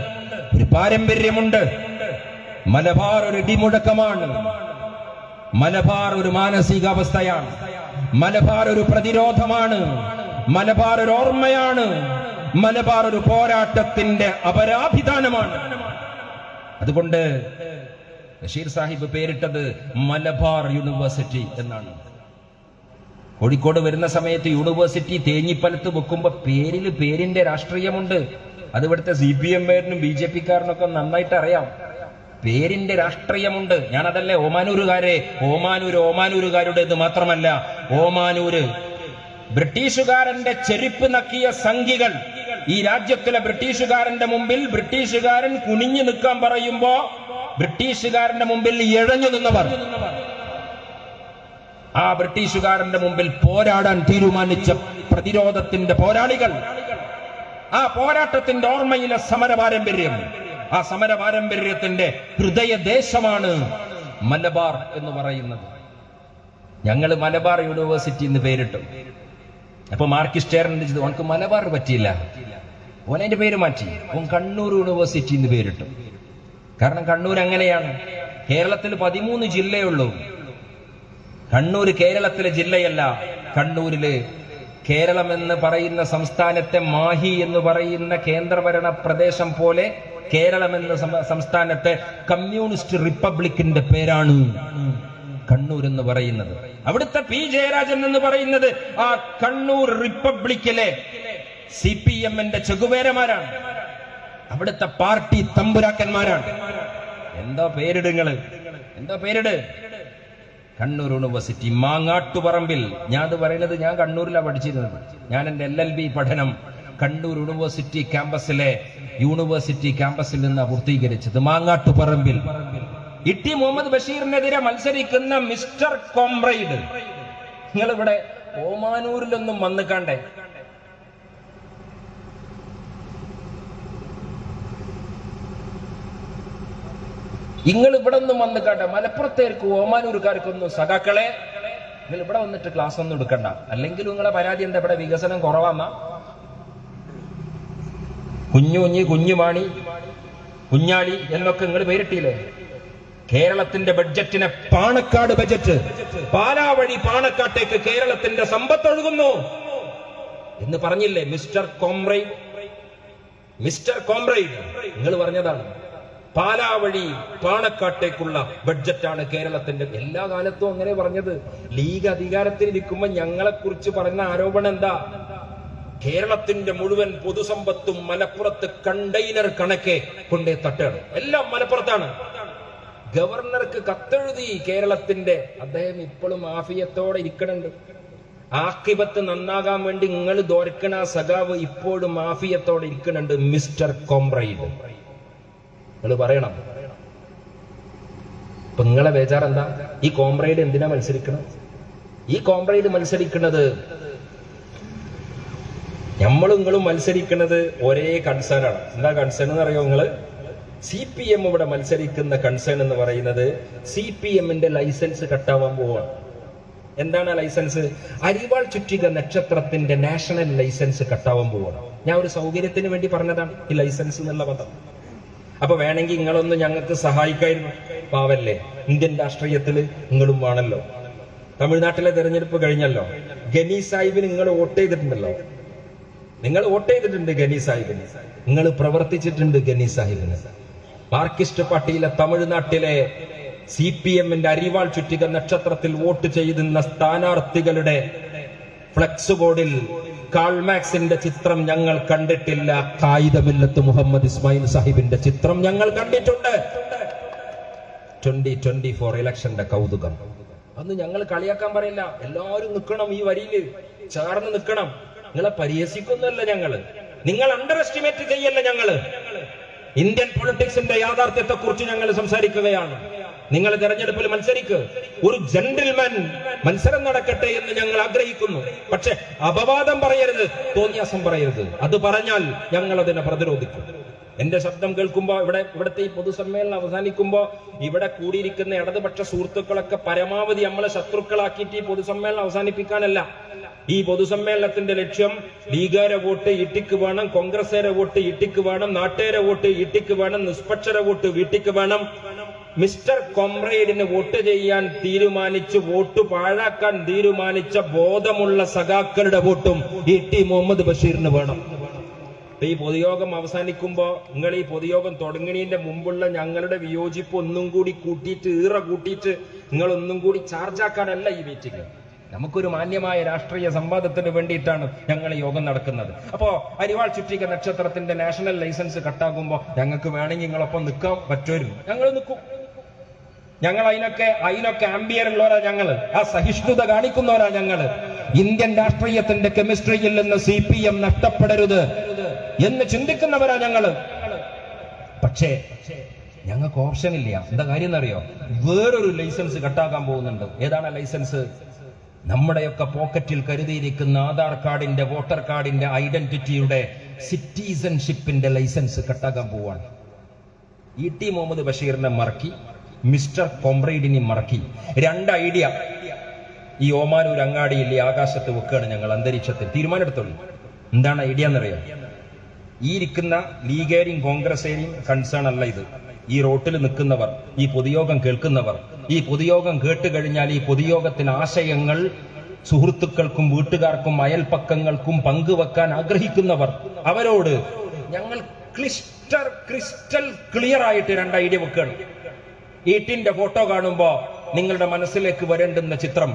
ഒരു പാരമ്പര്യമുണ്ട്. മലബാർ ഒരു ഇടിമുഴക്കമാണ്, മലബാർ ഒരു മാനസികാവസ്ഥയാണ്, മലബാർ ഒരു പ്രതിരോധമാണ്, മലബാർ ഒരു ഓർമ്മയാണ്, മലബാർ ഒരു പോരാട്ടത്തിന്റെ അപരാഭിധാനമാണ്. അതുകൊണ്ട് ബഷീർ സാഹിബ് പേരിട്ടത് മലബാർ യൂണിവേഴ്സിറ്റി എന്നാണ്. കോഴിക്കോട് വരുന്ന സമയത്ത് യൂണിവേഴ്സിറ്റി തേഞ്ഞിപ്പലത്ത് വെക്കുമ്പോ പേരിന്റെ രാഷ്ട്രീയമുണ്ട്. അത് ഇവിടുത്തെ CPM-കാരനും BJP-കാരനൊക്കെ നന്നായിട്ട് അറിയാം. പേരിന്റെ രാഷ്ട്രീയമുണ്ട്. ഞാനതല്ലേ ഓമാനൂരുകാരുടേത് മാത്രമല്ല, ഓമാനൂര് ബ്രിട്ടീഷുകാരന്റെ ചെരുപ്പ് നക്കിയ സംഘികൾ ഈ രാജ്യത്തിലെ ബ്രിട്ടീഷുകാരന്റെ മുമ്പിൽ ബ്രിട്ടീഷുകാരൻ കുനിഞ്ഞു നിൽക്കാൻ പറയുമ്പോ ബ്രിട്ടീഷുകാരന്റെ മുമ്പിൽ ഇഴഞ്ഞു നിന്നവർ, ആ ബ്രിട്ടീഷുകാരന്റെ മുമ്പിൽ പോരാടാൻ തീരുമാനിച്ച പ്രതിരോധത്തിന്റെ പോരാളികൾ, ആ പോരാട്ടത്തിന്റെ ഓർമ്മയിലെ സമരപാരമ്പര്യം, ആ സമരപാരമ്പര്യത്തിന്റെ ഹൃദയദേശമാണ് മലബാർ എന്ന് പറയുന്നത്. ഞങ്ങൾ മലബാർ യൂണിവേഴ്സിറ്റി എന്ന് പേരിട്ടു. അപ്പൊ മാർക്കിസ്റ്റേറിന്റെ ഓനക്ക് മലബാർ പറ്റിയില്ല, ഓനതിന്റെ പേര് മാറ്റി, ഓൻ കണ്ണൂർ യൂണിവേഴ്സിറ്റി എന്ന് പേരിട്ടു. കാരണം കണ്ണൂർ അങ്ങനെയാണ്. കേരളത്തിൽ 13 ജില്ലയുള്ളൂ. കണ്ണൂർ കേരളത്തിലെ ജില്ലയല്ല. കണ്ണൂരില് കേരളം എന്ന് പറയുന്ന സംസ്ഥാനത്തെ മാഹി എന്ന് പറയുന്ന കേന്ദ്രഭരണ പ്രദേശം പോലെ കേരളം എന്ന സംസ്ഥാനത്തെ കമ്മ്യൂണിസ്റ്റ് റിപ്പബ്ലിക്കിന്റെ പേരാണ് കണ്ണൂർ എന്ന് പറയുന്നത്. അവിടുത്തെ P. ജയരാജൻ എന്ന് പറയുന്നത് ആ കണ്ണൂർ റിപ്പബ്ലിക്കിലെ CPM-ന്റെ ചെകുവേരമാരാണ്, അവിടുത്തെ പാർട്ടി തമ്പുരാക്കന്മാരാണ്. എന്താ പേരിടുങ്ങള്, എന്താ പേരിട്? കണ്ണൂർ യൂണിവേഴ്സിറ്റി മാങ്ങാട്ടുപറമ്പിൽ. ഞാൻ അത് പറയുന്നത്, ഞാൻ കണ്ണൂരിലാണ് പഠിച്ചിരുന്നത്. ഞാൻ എന്റെ LLB പഠനം കണ്ണൂർ യൂണിവേഴ്സിറ്റി ക്യാമ്പസിൽ നിന്ന് പൂർത്തീകരിച്ചത്. മാങ്ങാട്ടുപറമ്പിൽ E.T. മുഹമ്മദ് ബഷീറിനെതിരെ മത്സരിക്കുന്ന മിസ്റ്റർ കോംറേഡ്. നിങ്ങൾ ഇവിടെ ഓമാനൂരിലൊന്നും വന്ന് കണ്ടേ? നിങ്ങൾ ഇവിടെ ഒന്നും വന്ന് കണ്ട മലപ്പുറത്തേക്ക് ഓമാനൂർക്കാർക്കൊന്നും സഖാക്കളെ നിങ്ങൾ ഇവിടെ വന്നിട്ട് ക്ലാസ് ഒന്നും എടുക്കണ്ട. അല്ലെങ്കിൽ നിങ്ങളെ പരാതി എന്താ? ഇവിടെ വികസനം കുറവാന്ന. കുഞ്ഞുകുഞ്ഞി, കുഞ്ഞുമാണി, കുഞ്ഞാളി എന്നൊക്കെ നിങ്ങൾ പേരിട്ടില്ലേ? കേരളത്തിന്റെ ബഡ്ജറ്റിനെ പാണക്കാട് ബജറ്റ്, പാലാ വഴി പാണക്കാട്ടേക്ക് കേരളത്തിന്റെ സമ്പത്തൊഴുകുന്നു എന്ന് പറഞ്ഞില്ലേ മിസ്റ്റർ കോംറേഡ്? മിസ്റ്റർ കോംറേഡ് നിങ്ങൾ പറഞ്ഞതാണ്. പാലാ വഴി പാണക്കാട്ടേക്കുള്ള ബഡ്ജറ്റാണ് കേരളത്തിന്റെ. എല്ലാ കാലത്തും അങ്ങനെ പറഞ്ഞത്. ലീഗ് അധികാരത്തിൽ ഇരിക്കുമ്പോ ഞങ്ങളെ കുറിച്ച് പറയുന്ന ആരോപണം എന്താ? കേരളത്തിന്റെ മുഴുവൻ പൊതുസമ്പത്തും മലപ്പുറത്ത് കണ്ടെയ്നർ കണക്കെ കൊണ്ടേ തട്ടാണ്. എല്ലാം മലപ്പുറത്താണ്. ഗവർണർക്ക് കത്തെഴുതി കേരളത്തിന്റെ. അദ്ദേഹം ഇപ്പോഴും ആഫിയത്തോടെ ഇരിക്കണുണ്ട്. ആക്കിബത്ത് നന്നാകാൻ വേണ്ടി നിങ്ങൾ ദോർക്കണ സഖാവ് ഇപ്പോഴും ആഫിയത്തോടെ ഇരിക്കണുണ്ട്. മിസ്റ്റർ കോംറേഡ് നിങ്ങൾ പറയണം. ഇപ്പൊ നിങ്ങളെ ബേജാർ എന്താ? ഈ കോംറേഡ് എന്തിനാ മത്സരിക്കണം? ഈ കോംറേഡ് മത്സരിക്കുന്നത്, നമ്മളും നിങ്ങളും മത്സരിക്കുന്നത് ഒരേ കൺസേൺ ആണ്. എന്താ കൺസേൺ എന്ന് അറിയോ നിങ്ങള്? CPM ഇവിടെ മത്സരിക്കുന്ന കൺസേൺ എന്ന് പറയുന്നത് CPM-ന്റെ ലൈസൻസ് കട്ടാവാൻ പോവാണ്. എന്താണ് ആ ലൈസൻസ്? അരിവാൾ ചുറ്റിക നക്ഷത്രത്തിന്റെ നാഷണൽ ലൈസൻസ് കട്ടാവാൻ പോവാണ്. ഞാൻ ഒരു സൗകര്യത്തിന് വേണ്ടി പറഞ്ഞതാണ് ഈ ലൈസൻസ് എന്നുള്ള പദം. അപ്പൊ വേണമെങ്കിൽ നിങ്ങളൊന്ന് ഞങ്ങൾക്ക് സഹായിക്കായിരുന്നു. പാവല്ലേ, ഇന്ത്യൻ രാഷ്ട്രീയത്തിൽ നിങ്ങളും വേണല്ലോ. തമിഴ്നാട്ടിലെ തെരഞ്ഞെടുപ്പ് കഴിഞ്ഞല്ലോ. ഗനി സാഹിബിന് നിങ്ങൾ വോട്ട് ചെയ്തിട്ടുണ്ടല്ലോ. നിങ്ങൾ വോട്ട് ചെയ്തിട്ടുണ്ട് ഗനി സാഹിബിന്. നിങ്ങൾ പ്രവർത്തിച്ചിട്ടുണ്ട് ഗനി സാഹിബിന്. മാർക്സിസ്റ്റ് പാർട്ടിയിലെ തമിഴ്നാട്ടിലെ CPM-ന്റെ അരിവാൾ ചുറ്റിക നക്ഷത്രത്തിൽ വോട്ട് ചെയ്യുന്ന സ്ഥാനാർത്ഥികളുടെ ഫ്ലെക്സ് ബോർഡിൽ കാൾമാക്സിന്റെ ചിത്രം ഞങ്ങൾ കണ്ടിട്ടില്ല. കായികമില്ലത്ത് മുഹമ്മദ് ഇസ്മായിൽ സാഹിബിന്റെ ചിത്രം ഞങ്ങൾ കണ്ടിട്ടുണ്ട്. 2024 ഇലക്ഷന്റെ കൗതുകം. അന്ന് ഞങ്ങൾ കളിയാക്കാൻ പറയില്ല. എല്ലാവരും നിൽക്കണം, ഈ വരിയില് ചേർന്ന് നിൽക്കണം. നിങ്ങളെ പരിഹസിക്കുന്നല്ല ഞങ്ങള്, നിങ്ങൾ അണ്ടർ എസ്റ്റിമേറ്റ് ചെയ്യല്ല ഞങ്ങള്. ഇന്ത്യൻ പൊളിറ്റിക്സിന്റെ യാഥാർത്ഥ്യത്തെ കുറിച്ച് ഞങ്ങൾ സംസാരിക്കുകയാണ്. നിങ്ങൾ തെരഞ്ഞെടുപ്പിൽ മത്സരിക്ക്, ഒരു ജെന്റിൽമാൻ മത്സരം നടക്കട്ടെ എന്ന് ഞങ്ങൾ ആഗ്രഹിക്കുന്നു. പക്ഷെ അപവാദം പറയരുത്, തോന്നിയാസം പറയരുത്. അത് പറഞ്ഞാൽ ഞങ്ങൾ അതിനെ പ്രതിരോധിക്കും. എന്റെ ശബ്ദം കേൾക്കുമ്പോ ഇവിടുത്തെ ഈ പൊതുസമ്മേളനം അവസാനിക്കുമ്പോ ഇവിടെ കൂടിയിരിക്കുന്ന ഇടതുപക്ഷ സുഹൃത്തുക്കളൊക്കെ പരമാവധി നമ്മളെ ശത്രുക്കളാക്കിയിട്ട് ഈ പൊതുസമ്മേളനം അവസാനിപ്പിക്കാനല്ല. ഈ പൊതുസമ്മേളനത്തിന്റെ ലക്ഷ്യം ലീഗുകാരെ വോട്ട് ഇട്ടിക്ക് വേണം, കോൺഗ്രസുകാരെ വോട്ട് ഇട്ടിക്ക് വേണം, നാട്ടുകാരെ വോട്ട് ഇട്ടിക്ക് വേണം, നിഷ്പക്ഷര വോട്ട് വീട്ടിക്ക് വേണം. മിസ്റ്റർ കോമ്രേഡിന് വോട്ട് ചെയ്യാൻ തീരുമാനിച്ച് വോട്ട് പാഴാക്കാൻ തീരുമാനിച്ച ബോധമുള്ള സഖാക്കളുടെ വോട്ടും ടി മുഹമ്മദ് ബഷീറിന് വേണം. ഈ പൊതുയോഗം അവസാനിക്കുമ്പോ നിങ്ങൾ ഈ പൊതുയോഗം തുടങ്ങുന്നതിന്റെ മുമ്പുള്ള ഞങ്ങളുടെ വിയോജിപ്പ് ഒന്നും കൂടി കൂട്ടിയിട്ട് കൂട്ടിയിട്ട് നിങ്ങൾ ഒന്നും കൂടി ചാർജാക്കാനല്ല ഈ മീറ്റിംഗ്. നമുക്കൊരു മാന്യമായ രാഷ്ട്രീയ സംവാദത്തിന് വേണ്ടിയിട്ടാണ് ഞങ്ങൾ ഈ യോഗം നടക്കുന്നത്. അപ്പോ അരിവാൾ ചുറ്റിക നക്ഷത്രത്തിന്റെ നാഷണൽ ലൈസൻസ് കട്ടാകുമ്പോ ഞങ്ങൾക്ക് വേണമെങ്കിൽ നിങ്ങളൊപ്പം നിൽക്കാൻ പറ്റുമായിരുന്നു. ഞങ്ങൾ നിൽക്കും. ഞങ്ങൾ അതിനൊക്കെ ആംബിയർ ഉള്ളവരാ. ഞങ്ങള് ആ സഹിഷ്ണുത കാണിക്കുന്നവരാ. ഞങ്ങള് ഇന്ത്യൻ രാഷ്ട്രീയത്തിന്റെ കെമിസ്ട്രിയിൽ നിന്ന് CPM നഷ്ടപ്പെടരുത് എന്ന് ചിന്തിക്കുന്നവരാ ഞങ്ങള്. പക്ഷേ ഞങ്ങൾക്ക് ഓപ്ഷൻ ഇല്ല. എന്താ കാര്യം എന്നറിയോ? വേറൊരു ലൈസൻസ് കട്ടാക്കാൻ പോകുന്നുണ്ട്. ഏതാണ് ലൈസൻസ്? നമ്മുടെയൊക്കെ പോക്കറ്റിൽ കരുതിയിരിക്കുന്ന ആധാർ കാർഡിന്റെ, വോട്ടർ കാർഡിന്റെ, ഐഡന്റിറ്റിയുടെ, സിറ്റിസൺഷിപ്പിന്റെ ലൈസൻസ് കട്ടാക്കാൻ പോവാണ്. ടി മുഹമ്മദ് ബഷീറിനെ മറക്കി, മിസ്റ്റർ കോമ്രേഡിനെ മറക്കി. രണ്ട് ഐഡിയ ഈ ഓമാനൂർ അങ്ങാടിയിൽ ഈ ആകാശത്ത് വെക്കുകയാണ് ഞങ്ങൾ, അന്തരീക്ഷത്തിൽ. തീരുമാനം എടുത്തോളൂ. എന്താണ് ഐഡിയ എന്നറിയാം? ഈ ഇരിക്കുന്ന ലീഗേരിയും കോൺഗ്രസേരിയും കൺസേൺ അല്ല ഇത്. ഈ റോട്ടിൽ നിൽക്കുന്നവർ, ഈ പൊതുയോഗം കേൾക്കുന്നവർ, ഈ പൊതുയോഗം കേട്ട് കഴിഞ്ഞാൽ ഈ പൊതുയോഗത്തിന് ആശയങ്ങൾ സുഹൃത്തുക്കൾക്കും വീട്ടുകാർക്കും അയൽപ്പക്കങ്ങൾക്കും പങ്കുവെക്കാൻ ആഗ്രഹിക്കുന്നവർ, അവരോട് ഞങ്ങൾ ക്രിസ്റ്റൽ ക്ലിയർ ആയിട്ട് രണ്ട് ഐഡിയ വെക്കുകയാണ്. ഈട്ടിന്റെ ഫോട്ടോ കാണുമ്പോ നിങ്ങളുടെ മനസ്സിലേക്ക് വരേണ്ടുന്ന ചിത്രം,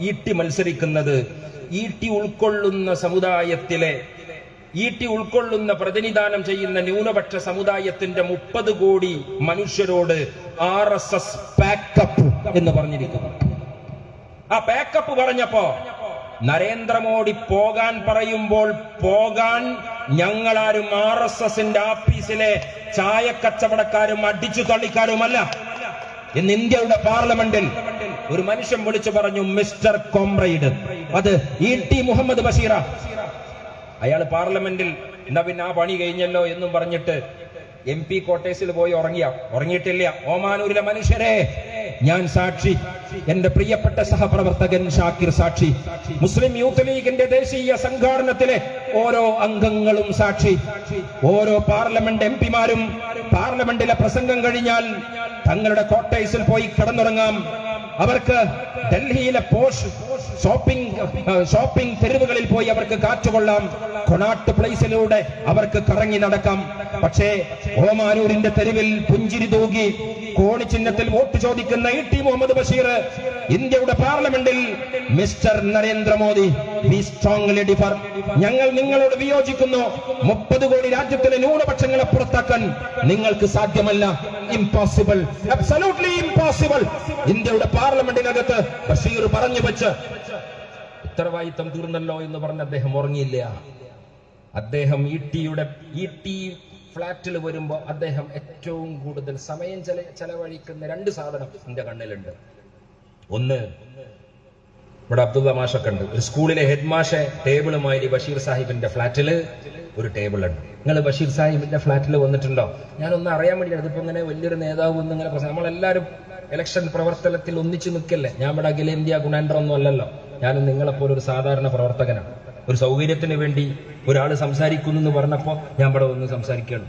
ഈട്ടി മത്സരിക്കുന്നത് ഈട്ടി ഉൾക്കൊള്ളുന്ന സമുദായത്തിലെ, ഈട്ടി ഉൾക്കൊള്ളുന്ന പ്രതിനിധാനം ചെയ്യുന്ന ന്യൂനപക്ഷ സമുദായത്തിന്റെ 30 കോടി മനുഷ്യരോട് RSS പാക്കപ്പ് എന്ന് പറഞ്ഞിരിക്കുന്നു. ആ പാക്കപ്പ് പറഞ്ഞപ്പോ നരേന്ദ്രമോദി പോകാൻ പറയുമ്പോൾ പോകാൻ ഞങ്ങളാരും RSSന്റെ ആഫീസിലെ ചായക്കച്ചവടക്കാരും അടിച്ചു തള്ളിക്കാരുമല്ല എന്ന് ഇന്ത്യയുടെ പാർലമെന്റിൽ ഒരു മനുഷ്യൻ വിളിച്ചു പറഞ്ഞു, മിസ്റ്റർ കോമ്രേഡ്. അത് ടി മുഹമ്മദ് ബഷീറ. അയാൾ പാർലമെന്റിൽ എന്നാ പിന്നെ ആ പണി കഴിഞ്ഞല്ലോ എന്നും പറഞ്ഞിട്ട് MP ക്വാർട്ടേഴ്സിൽ പോയി ഉറങ്ങിയിട്ടില്ല. ഓമാനൂരിലെ മനുഷ്യരെ, ഞാൻ സാക്ഷി, എന്റെ പ്രിയപ്പെട്ട സഹപ്രവർത്തകൻ ഷാക്കിർ സാക്ഷി, മുസ്ലിം യൂത്ത് ലീഗിന്റെ ദേശീയ സംഘാടനത്തിലെ ഓരോ അംഗങ്ങളും സാക്ഷി. ഓരോ പാർലമെന്റ് MP-മാരും പാർലമെന്റിലെ പ്രസംഗം കഴിഞ്ഞാൽ തങ്ങളുടെ ക്വാർട്ടേഴ്സിൽ പോയി കിടന്നുറങ്ങാം. അവർക്ക് ഡൽഹിയിലെ പോഷ് ഷോപ്പിംഗ് തെരുവുകളിൽ പോയി അവർക്ക് കാറ്റുകൊള്ളാം. കൊണാട്ട് പ്ലേസിലൂടെ അവർക്ക് കറങ്ങി നടക്കാം. പക്ഷേ ഓമാനൂരിന്റെ തെരുവിൽ പുഞ്ചിരി തൂകി കോണി ചിഹ്നത്തിൽ വോട്ട് ചോദിക്കുന്ന ടി മുഹമ്മദ് ബഷീർ ഇന്ത്യയുടെ പാർലമെന്റിൽ mister Narendra Modi, V strongly differ. ഞങ്ങൾ നിങ്ങളോട് വിയോജിക്കുന്നു. 30 കോടി രാജ്യത്തിലെ ന്യൂനപക്ഷങ്ങളെ പുറത്താക്കാൻ നിങ്ങൾക്ക് സാധ്യമല്ല. Impossible, absolutely impossible. ഇന്ത്യയുടെ പാർലമെന്റിനകത്ത് ബഷീർ പറഞ്ഞു വെച്ച് ഉത്തരവാദിത്തം തീർന്നല്ലോ എന്ന് പറഞ്ഞ് അദ്ദേഹം ഉറങ്ങിയില്ല. അദ്ദേഹം ടി ഫ്ലാറ്റിൽ വരുമ്പോ അദ്ദേഹം ഏറ്റവും കൂടുതൽ സമയം ചെലവഴിക്കുന്ന 2 സാധനം എന്റെ കണ്ണിലുണ്ട്. ഒന്ന്, ഇവിടെ അബ്ദുള്ള മാഷൊക്കെ ഉണ്ട്. ഒരു സ്കൂളിലെ ഹെഡ് മാഷെ ടേബിളുമായി ബഷീർ സാഹിബിന്റെ ഫ്ലാറ്റില് ഒരു ടേബിൾ ഉണ്ട്. നിങ്ങൾ ബഷീർ സാഹിബിന്റെ ഫ്ലാറ്റിൽ വന്നിട്ടുണ്ടോ? ഞാനൊന്നും അറിയാൻ വേണ്ടിയാണ്. ഇതിപ്പോ ഇങ്ങനെ വലിയൊരു നേതാവ് എന്നിങ്ങനെ നമ്മളെല്ലാവരും ഇലക്ഷൻ പ്രവർത്തനത്തിൽ ഒന്നിച്ചു നിൽക്കല്ലേ. ഞാൻ ഇവിടെ അഖിലേന്ത്യാ ഗുണേന്ദ്രൊന്നും അല്ലല്ലോ. ഞാനും നിങ്ങളെപ്പോലെ ഒരു സാധാരണ പ്രവർത്തകനാണ്. ഒരു സൗകര്യത്തിന് വേണ്ടി ഒരാൾ സംസാരിക്കുന്നു എന്ന് പറഞ്ഞപ്പോ ഞാൻ ഇവിടെ ഒന്ന് സംസാരിക്കുകയാണ്.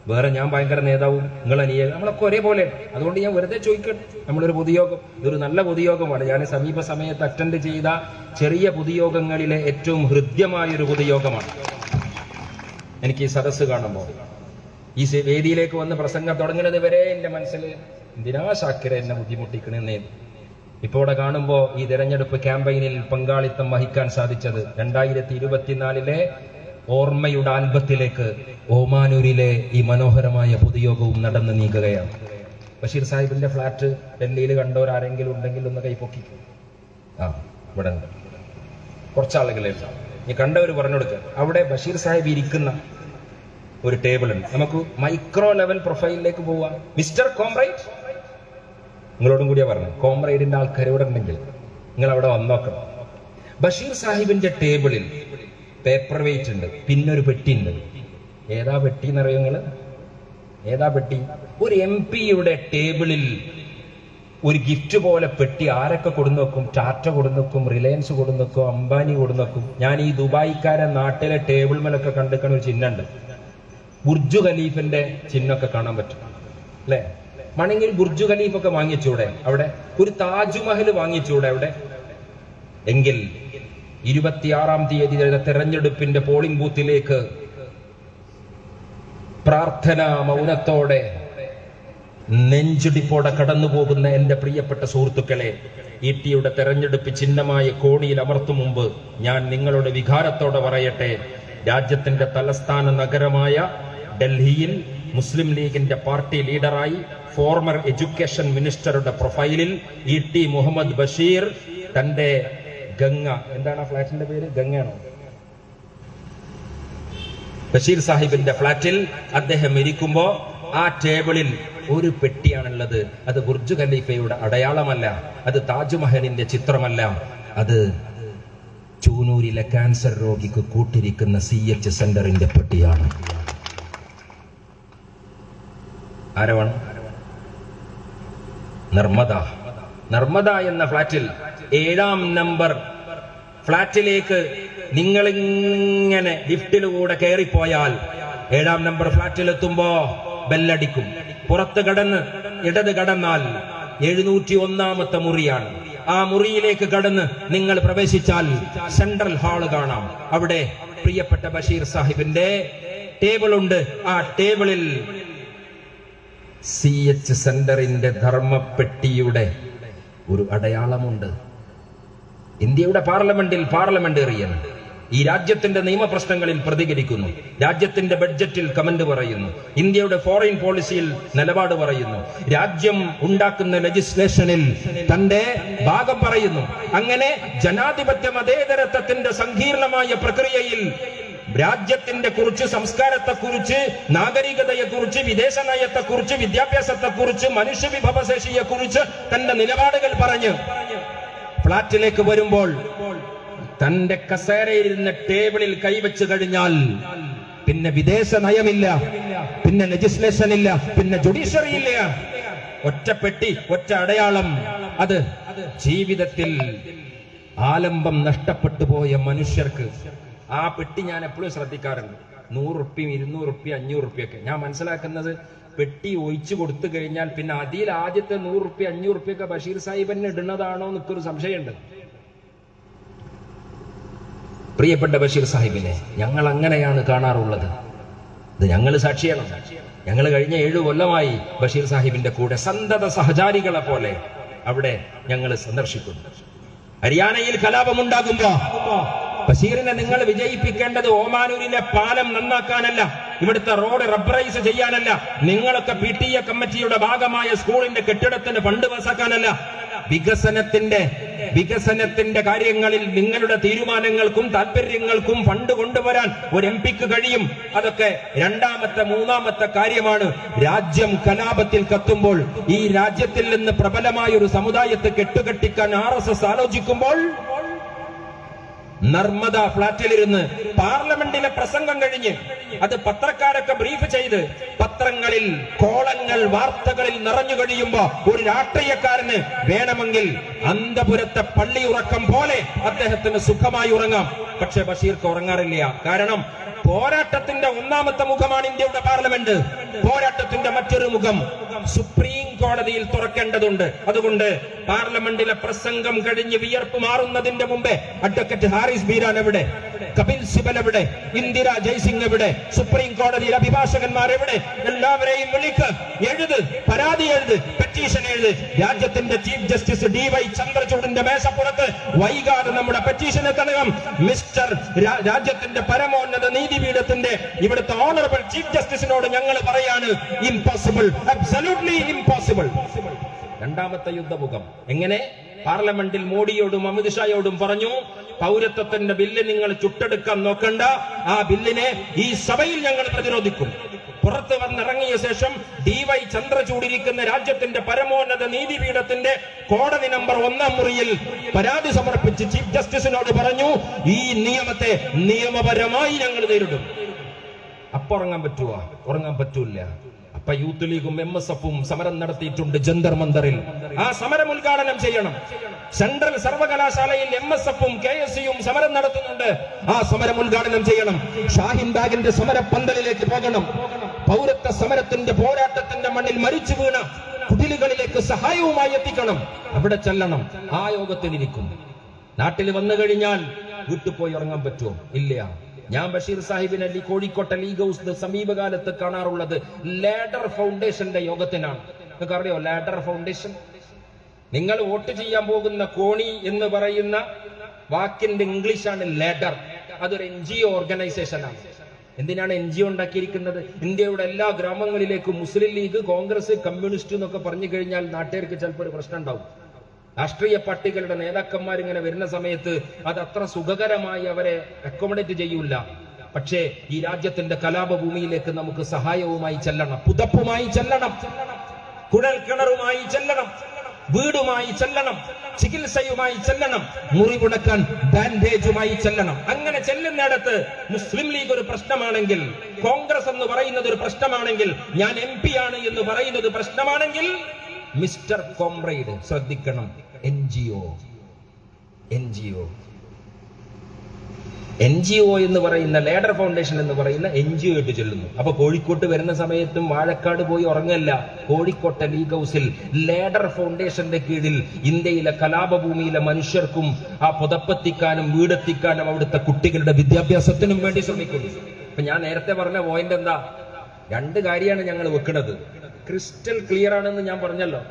വേറെ ഞാൻ ഭയങ്കര നേതാവും നിങ്ങൾ നമ്മളൊക്കെ ഒരേപോലെ. അതുകൊണ്ട് ഞാൻ വെറുതെ ചോദിക്കണം. നമ്മളൊരു പൊതുയോഗം, ഇതൊരു നല്ല പൊതുയോഗമാണ്. ഞാൻ സമീപ സമയത്ത് അറ്റൻഡ് ചെയ്ത ചെറിയ പൊതുയോഗങ്ങളിലെ ഏറ്റവും ഹൃദ്യമായൊരു പൊതുയോഗമാണ്. എനിക്ക് ഈ സദസ്സ് കാണുമ്പോൾ, ഈ വേദിയിലേക്ക് വന്ന് പ്രസംഗം തുടങ്ങുന്നത് വരെ എന്റെ മനസ്സിൽ എന്തിനാ ഷാക്കിര എന്നെ ബുദ്ധിമുട്ടിക്കണെന്നേ. ഇപ്പൊ ഇവിടെ കാണുമ്പോ ഈ തെരഞ്ഞെടുപ്പ് ക്യാമ്പയിനിൽ പങ്കാളിത്തം വഹിക്കാൻ സാധിച്ചത് 2024 ഓർമ്മയുടെ ആൽബത്തിലേക്ക് ഓമാനൂരിലെ ഈ മനോഹരമായ പൊതുയോഗവും നടന്നു നീങ്ങുകയാണ്. ബഷീർ സാഹിബിന്റെ ഫ്ലാറ്റ് ഡൽഹിയിൽ കണ്ടവരാരെങ്കിലും ഉണ്ടെങ്കിൽ ഒന്ന് കൈപ്പൊക്കിക്കും. ഇവിടെ ഉണ്ട് കുറച്ചാളുകളെ. നീ കണ്ടവർ പറഞ്ഞു കൊടുക്കുക. അവിടെ ബഷീർ സാഹിബ് ഇരിക്കുന്ന ഒരു ടേബിൾ ഉണ്ട്. നമുക്ക് മൈക്രോ ലെവൽ പ്രൊഫൈലിലേക്ക് പോവാം. മിസ്റ്റർ കോമ്രേഡ്, നിങ്ങളോടും കൂടിയാ പറഞ്ഞു, കോമ്രേഡിന്റെ ആൾക്കാർ ഇവിടെ ഉണ്ടെങ്കിൽ നിങ്ങൾ അവിടെ വന്നോക്കണം. ബഷീർ സാഹിബിന്റെ ടേബിളിൽ പേപ്പർ വെയിറ്റ് ഉണ്ട്, പിന്നൊരു പെട്ടി ഉണ്ട്. ഏതാ പെട്ടി എന്നറിയോ നിങ്ങള്? ഏതാ പെട്ടി? ഒരു MP-യുടെ ടേബിളിൽ ഒരു ഗിഫ്റ്റ് പോലെ പെട്ടി ആരൊക്കെ കൊടുന്നു വെക്കും? ടാറ്റ കൊടുന്നു വെക്കും, റിലയൻസ് കൊടുന്നു വെക്കും, അംബാനി കൊടുന്നു വെക്കും. ഞാൻ ഈ ദുബായിക്കാരൻ നാട്ടിലെ ടേബിൾ മേലൊക്കെ കണ്ടിരിക്കണ ഒരു ചിഹ്നമുണ്ട്. ബുർജു ഖലീഫിന്റെ ചിഹ്നമൊക്കെ കാണാൻ പറ്റും അല്ലെ? വേണമെങ്കിൽ ബുർജു ഖലീഫ് ഒക്കെ വാങ്ങിച്ചൂടെ അവിടെ? ഒരു താജ്മഹൽ വാങ്ങിച്ചൂടെ അവിടെ? എങ്കിൽ 26-ാം തീയതി തെരഞ്ഞെടുപ്പിന്റെ പോളിംഗ് ബൂത്തിലേക്ക് പ്രാർത്ഥനാ മൗനത്തോടെ നെഞ്ചിടിപ്പോടെ കടന്നു പോകുന്ന എന്റെ പ്രിയപ്പെട്ട സുഹൃത്തുക്കളെ, ഈട്ടിയുടെ തെരഞ്ഞെടുപ്പ് ചിഹ്നമായ കോണിയിൽ അമർത്തും മുമ്പ് ഞാൻ നിങ്ങളുടെ വികാരത്തോടെ പറയട്ടെ, രാജ്യത്തിന്റെ തലസ്ഥാന നഗരമായ ഡൽഹിയിൽ മുസ്ലിം ലീഗിന്റെ പാർട്ടി ലീഡറായി ഫോർമർ എഡ്യൂക്കേഷൻ മിനിസ്റ്ററുടെ പ്രൊഫൈലിൽ ET മുഹമ്മദ് ബഷീർ തന്റെ ഗംഗ, എന്താണ് ആ ഫ്ലാറ്റിന്റെ പേര്? ഗംഗയാണോ? ബഷീർ സാഹിബിന്റെ ഫ്ലാറ്റിൽ അദ്ദേഹം ഇരിക്കുമ്പോ ആ ടേബിളിൽ ഒരു പെട്ടിയാണുള്ളത്. അത് ബുർജ് ഖലീഫയുടെ അടയാളമല്ല, അത് താജ്മഹലിന്റെ ചിത്രമല്ല, അത് ചൂനൂരിലെ ക്യാൻസർ രോഗിക്ക് കൂട്ടിരിക്കുന്ന CH സെന്ററിന്റെ പെട്ടിയാണ്. ആരവാണ്? നർമ്മദ എന്ന ഫ്ലാറ്റിൽ 7-ാം നമ്പർ ഫ്ലാറ്റിലേക്ക് നിങ്ങളിങ്ങനെ ലിഫ്റ്റിലൂടെ കയറിപ്പോയാൽ 7-ാം നമ്പർ ഫ്ലാറ്റിലെത്തുമ്പോ ബെല്ലടിക്കും. പുറത്ത് കടന്ന് ഇടത് കടന്നാൽ 701-ാമത്തെ മുറിയാണ്. ആ മുറിയിലേക്ക് കടന്ന് നിങ്ങൾ പ്രവേശിച്ചാൽ സെൻട്രൽ ഹാള് കാണാം. അവിടെ പ്രിയപ്പെട്ട ബഷീർ സാഹിബിന്റെ ടേബിൾ ഉണ്ട്. ആ ടേബിളിൽ CH സെന്ററിന്റെ ധർമ്മപ്പെട്ടിയുടെ ഒരു അടയാളമുണ്ട്. ഇന്ത്യയുടെ പാർലമെന്റേറിയൻ ഈ രാജ്യത്തിന്റെ നിയമപ്രശ്നങ്ങളിൽ പ്രതികരിക്കുന്നു, രാജ്യത്തിന്റെ ബഡ്ജറ്റിൽ കമന്റ് പറയുന്നു, ഇന്ത്യയുടെ ഫോറിൻ പോളിസിയിൽ നിലപാട് പറയുന്നു, രാജ്യം ഉണ്ടാക്കുന്ന ലെജിസ്ലേഷനിൽ തന്റെ ഭാഗം പറയുന്നു. അങ്ങനെ ജനാധിപത്യ മതേതരത്വത്തിന്റെ സങ്കീർണമായ പ്രക്രിയയിൽ രാജ്യത്തിന്റെ കുറിച്ച്, സംസ്കാരത്തെക്കുറിച്ച്, നാഗരികതയെക്കുറിച്ച്, വിദേശ നയത്തെക്കുറിച്ച്, വിദ്യാഭ്യാസത്തെക്കുറിച്ച്, മനുഷ്യ വിഭവശേഷിയെക്കുറിച്ച് തന്റെ നിലപാടുകൾ പറഞ്ഞ് ഫ്ളാറ്റിലേക്ക് വരുമ്പോൾ തന്റെ കസേരയിരുന്ന ടേബിളിൽ കൈവച്ച് കഴിഞ്ഞാൽ പിന്നെ വിദേശ നയമില്ല, പിന്നെ ലെജിസ്ലേഷൻ ഇല്ല, പിന്നെ ജുഡീഷ്യറി ഇല്ല. ഒറ്റ പെട്ടി, ഒറ്റ അടയാളം. അത് ജീവിതത്തിൽ ആലംബം നഷ്ടപ്പെട്ടു പോയ മനുഷ്യർക്ക് ആ പെട്ടി ഞാൻ എപ്പോഴും ശ്രദ്ധിക്കാറുണ്ട്. 100 റുപ്യയും 200 റുപ്യ 500 റുപ്യൊക്കെ. ഞാൻ മനസ്സിലാക്കുന്നത് പെട്ടി ഒഴിച്ചു കൊടുത്തു കഴിഞ്ഞാൽ പിന്നെ അതിൽ ആദ്യത്തെ 100 റുപ്യ 500 റുപ്യൊക്കെ ബഷീർ സാഹിബിന് ഇടുന്നതാണോ എന്നൊരു സംശയമുണ്ട്. പ്രിയപ്പെട്ട ബഷീർ സാഹിബിനെ ഞങ്ങൾ അങ്ങനെയാണ് കാണാറുള്ളത്. ഇത് ഞങ്ങൾ സാക്ഷിയാണ്. ഞങ്ങൾ കഴിഞ്ഞ 7 കൊല്ലമായി ബഷീർ സാഹിബിന്റെ കൂടെ സന്തത സഹചാരികളെ പോലെ അവിടെ ഞങ്ങൾ സന്ദർശിക്കുന്നു. ഹരിയാനയിൽ കലാപമുണ്ടാകുമ്പോ ബഷീറിനെ നിങ്ങൾ വിജയിപ്പിക്കേണ്ടത് ഓമാനൂരിലെ പാലം നന്നാക്കാനല്ല, ഇവിടുത്തെ റോഡ് റബ്ബറൈസ് ചെയ്യാനല്ല, നിങ്ങളൊക്കെ PTA കമ്മിറ്റിയുടെ ഭാഗമായ സ്കൂളിന്റെ കെട്ടിടത്തിന് ഫണ്ട് പാസാക്കാനല്ല. വികസനത്തിന്റെ കാര്യങ്ങളിൽ നിങ്ങളുടെ തീരുമാനങ്ങൾക്കും താല്പര്യങ്ങൾക്കും ഫണ്ട് കൊണ്ടുവരാൻ ഒരു MP-ക്ക് കഴിയും. അതൊക്കെ 2ാമത്തെ 3ാമത്തെ കാര്യമാണ്. രാജ്യം കലാപത്തിൽ കത്തുമ്പോൾ ഈ രാജ്യത്തിൽ നിന്ന് പ്രബലമായ ഒരു സമുദായത്തെ കെട്ടുകെട്ടിക്കാൻ RSS ആലോചിക്കുമ്പോൾ നർമ്മദ ഫ്ളാറ്റിലിരുന്ന് പാർലമെന്റിലെ പ്രസംഗം കഴിഞ്ഞ് അത് പത്രക്കാരൊക്കെ ബ്രീഫ് ചെയ്ത് പത്രങ്ങളിൽ കോളങ്ങൾ വാർത്തകളിൽ നിറഞ്ഞു കഴിയുമ്പോ ഒരു രാഷ്ട്രീയക്കാരന് വേണമെങ്കിൽ അന്തപുരത്തെ പള്ളി ഉറക്കം പോലെ അദ്ദേഹത്തിന് സുഖമായി ഉറങ്ങാം. പക്ഷെ ബഷീർക്ക് ഉറങ്ങാറില്ല. കാരണം പോരാട്ടത്തിന്റെ 1ാമത്തെ മുഖമാണ് ഇന്ത്യയുടെ പാർലമെന്റ്. പോരാട്ടത്തിന്റെ മറ്റൊരു മുഖം സുപ്രീം കോടതിയിൽ തുറക്കേണ്ടതുണ്ട്. അതുകൊണ്ട് പാർലമെന്റിലെ പ്രസംഗം കഴിഞ്ഞ് വിയർപ്പ് മാറുന്നതിന്റെ മുമ്പേ അഡ്വക്കേറ്റ് ഹാരിസ് ബീരാൻ എവിടെ, കപിൽ സിബൽ എവിടെ, ഇന്ദിര ജയ്സിംഗ് എവിടെ, സുപ്രീം കോടതിയിൽ അഭിഭാഷകന്മാർ എവിടെ? എല്ലാവരെയും വിളിക്ക്, എഴുത്, പരാതി എഴുത്, പെറ്റീഷൻ എഴുത്. രാജ്യത്തിന്റെ ചീഫ് ജസ്റ്റിസ് DY ചന്ദ്രചൂഡിന്റെ മേശപ്പുറത്ത് വൈകാതെ നമ്മുടെ പെറ്റീഷൻ എത്തണം. മിസ്റ്റർ രാജ്യത്തിന്റെ പരമോന്നത നീതിപീഠത്തിന്റെ ഇവിടുത്തെ ഓണറബിൾ ചീഫ് ജസ്റ്റിസിനോട് ഞങ്ങൾ പറയാണ്, ഇംപോസിബിൾ, അബ്സല്യൂട്ട്ലി ഇംപോസിബിൾ. 2ാമത്തെ യുദ്ധമുഖം എങ്ങനെ? പാർലമെന്റിൽ മോഡിയോടും അമിത്ഷായോടും പറഞ്ഞു, പൗരത്വത്തിന്റെ ബില്ല് നിങ്ങൾ ചുട്ടെടുക്കാൻ നോക്കണ്ട, ആ ബില്ലിനെ ഈ സഭയിൽ ഞങ്ങൾ പ്രതിരോധിക്കും. പുറത്ത് വന്നിറങ്ങിയ ശേഷം DY ചന്ദ്രചൂഡിരിക്കുന്ന രാജ്യത്തിന്റെ പരമോന്നത നീതിപീഠത്തിന്റെ കോടതി നമ്പർ 1-ാം മുറിയിൽ പരാതി സമർപ്പിച്ച് ചീഫ് ജസ്റ്റിസിനോട് പറഞ്ഞു, ഈ നിയമത്തെ നിയമപരമായി ഞങ്ങൾ നേരിടും. അപ്പൊ ഉറങ്ങാൻ പറ്റുമോ? ഉറങ്ങാൻ പറ്റൂല. ഇപ്പൊ യൂത്ത് ലീഗും MSF-ഉം സമരം നടത്തിയിട്ടുണ്ട് ജന്തർ മന്ദറിൽ. ആ സമരം ഉദ്ഘാടനം ചെയ്യണം. സെൻട്രൽ സർവകലാശാലയിൽ MSF-ഉം KSU-യും സമരം നടത്തുന്നുണ്ട്. ആ സമരം ഉദ്ഘാടനം ചെയ്യണം. ഷാഹിൻ ബാഗിന്റെ സമര പന്തലിലേക്ക് പോകണം. പൗരത്വ സമരത്തിന്റെ പോരാട്ടത്തിന്റെ മണ്ണിൽ മരിച്ചു വീണ കുടിലുകളിലേക്ക് സഹായവുമായി എത്തിക്കണം. അവിടെ ചെല്ലണം. ആ യോഗത്തിലിരിക്കും. നാട്ടിൽ വന്നു കഴിഞ്ഞാൽ വീട്ടിൽ പോയി ഉറങ്ങാൻ പറ്റുമോ? ഇല്ല. ഞാൻ ബഷീർ സാഹിബിനെ കോഴിക്കോട്ടെ ലീഗ് ഹൗസ് സമീപകാലത്ത് കാണാറുള്ളത് ലാഡർ ഫൗണ്ടേഷന്റെ യോഗത്തിനാണ്. നിങ്ങൾക്ക് അറിയോ ലാഡർ ഫൗണ്ടേഷൻ? നിങ്ങൾ വോട്ട് ചെയ്യാൻ പോകുന്ന കോണി എന്ന് പറയുന്ന വാക്കിന്റെ ഇംഗ്ലീഷാണ് ലാഡർ. അതൊരു NGO ഓർഗനൈസേഷനാണ്. എന്തിനാണ് NGO ഉണ്ടാക്കിയിരിക്കുന്നത്? ഇന്ത്യയുടെ എല്ലാ ഗ്രാമങ്ങളിലേക്കും മുസ്ലിം ലീഗ്, കോൺഗ്രസ്, കമ്മ്യൂണിസ്റ്റ് എന്നൊക്കെ പറഞ്ഞു കഴിഞ്ഞാൽ നാട്ടുകാർക്ക് ചിലപ്പോൾ ഒരു പ്രശ്നം ഉണ്ടാവും. രാഷ്ട്രീയ പാർട്ടികളുടെ നേതാക്കന്മാർ ഇങ്ങനെ വരുന്ന സമയത്ത് അത് അത്ര സുഖകരമായി അവരെ അക്കോമഡേറ്റ് ചെയ്യൂല. പക്ഷേ ഈ രാജ്യത്തിന്റെ കലാപഭൂമിയിലേക്ക് നമുക്ക് സഹായവുമായി ചെല്ലണം, പുതപ്പുമായി ചെല്ലണം, കുഴൽ കിണറുമായി ചെല്ലണം, വീടുമായി ചെല്ലണം, ചികിത്സയുമായി ചെല്ലണം, മുറിവുണക്കാൻ ബാൻഡേജുമായി ചെല്ലണം. അങ്ങനെ ചെല്ലുന്നിടത്ത് മുസ്ലിം ലീഗ് ഒരു പ്രശ്നമാണെങ്കിൽ, കോൺഗ്രസ് എന്ന് പറയുന്നത് ഒരു പ്രശ്നമാണെങ്കിൽ, ഞാൻ MP ആണ് എന്ന് പറയുന്നത് പ്രശ്നമാണെങ്കിൽ, മിസ്റ്റർ കോംറേഡ് ശ്രദ്ധിക്കണം. NGO എന്ന് പറയുന്ന ലേഡർ ഫൗണ്ടേഷൻ എന്ന് പറയുന്ന NGO ആയിട്ട് ചെല്ലുന്നു. അപ്പൊ കോഴിക്കോട്ട് വരുന്ന സമയത്തും വാഴക്കാട് പോയി ഉറങ്ങല്ല. കോഴിക്കോട്ടെ ലീഗ് ഹൗസിൽ ലേഡർ ഫൗണ്ടേഷന്റെ കീഴിൽ ഇന്ത്യയിലെ കലാപഭൂമിയിലെ മനുഷ്യർക്കും ആ പുതപ്പെത്തിക്കാനും വീടെത്തിക്കാനും അവിടുത്തെ കുട്ടികളുടെ വിദ്യാഭ്യാസത്തിനും വേണ്ടി ശ്രമിക്കുന്നു. അപ്പൊ ഞാൻ നേരത്തെ പറഞ്ഞ പോയിന്റ് എന്താ? രണ്ട് കാര്യമാണ് ഞങ്ങൾ വെക്കുന്നത്. ക്രിസ്റ്റൽ ക്ലിയർ ആണെന്ന് ഞാൻ പറഞ്ഞല്ലോ.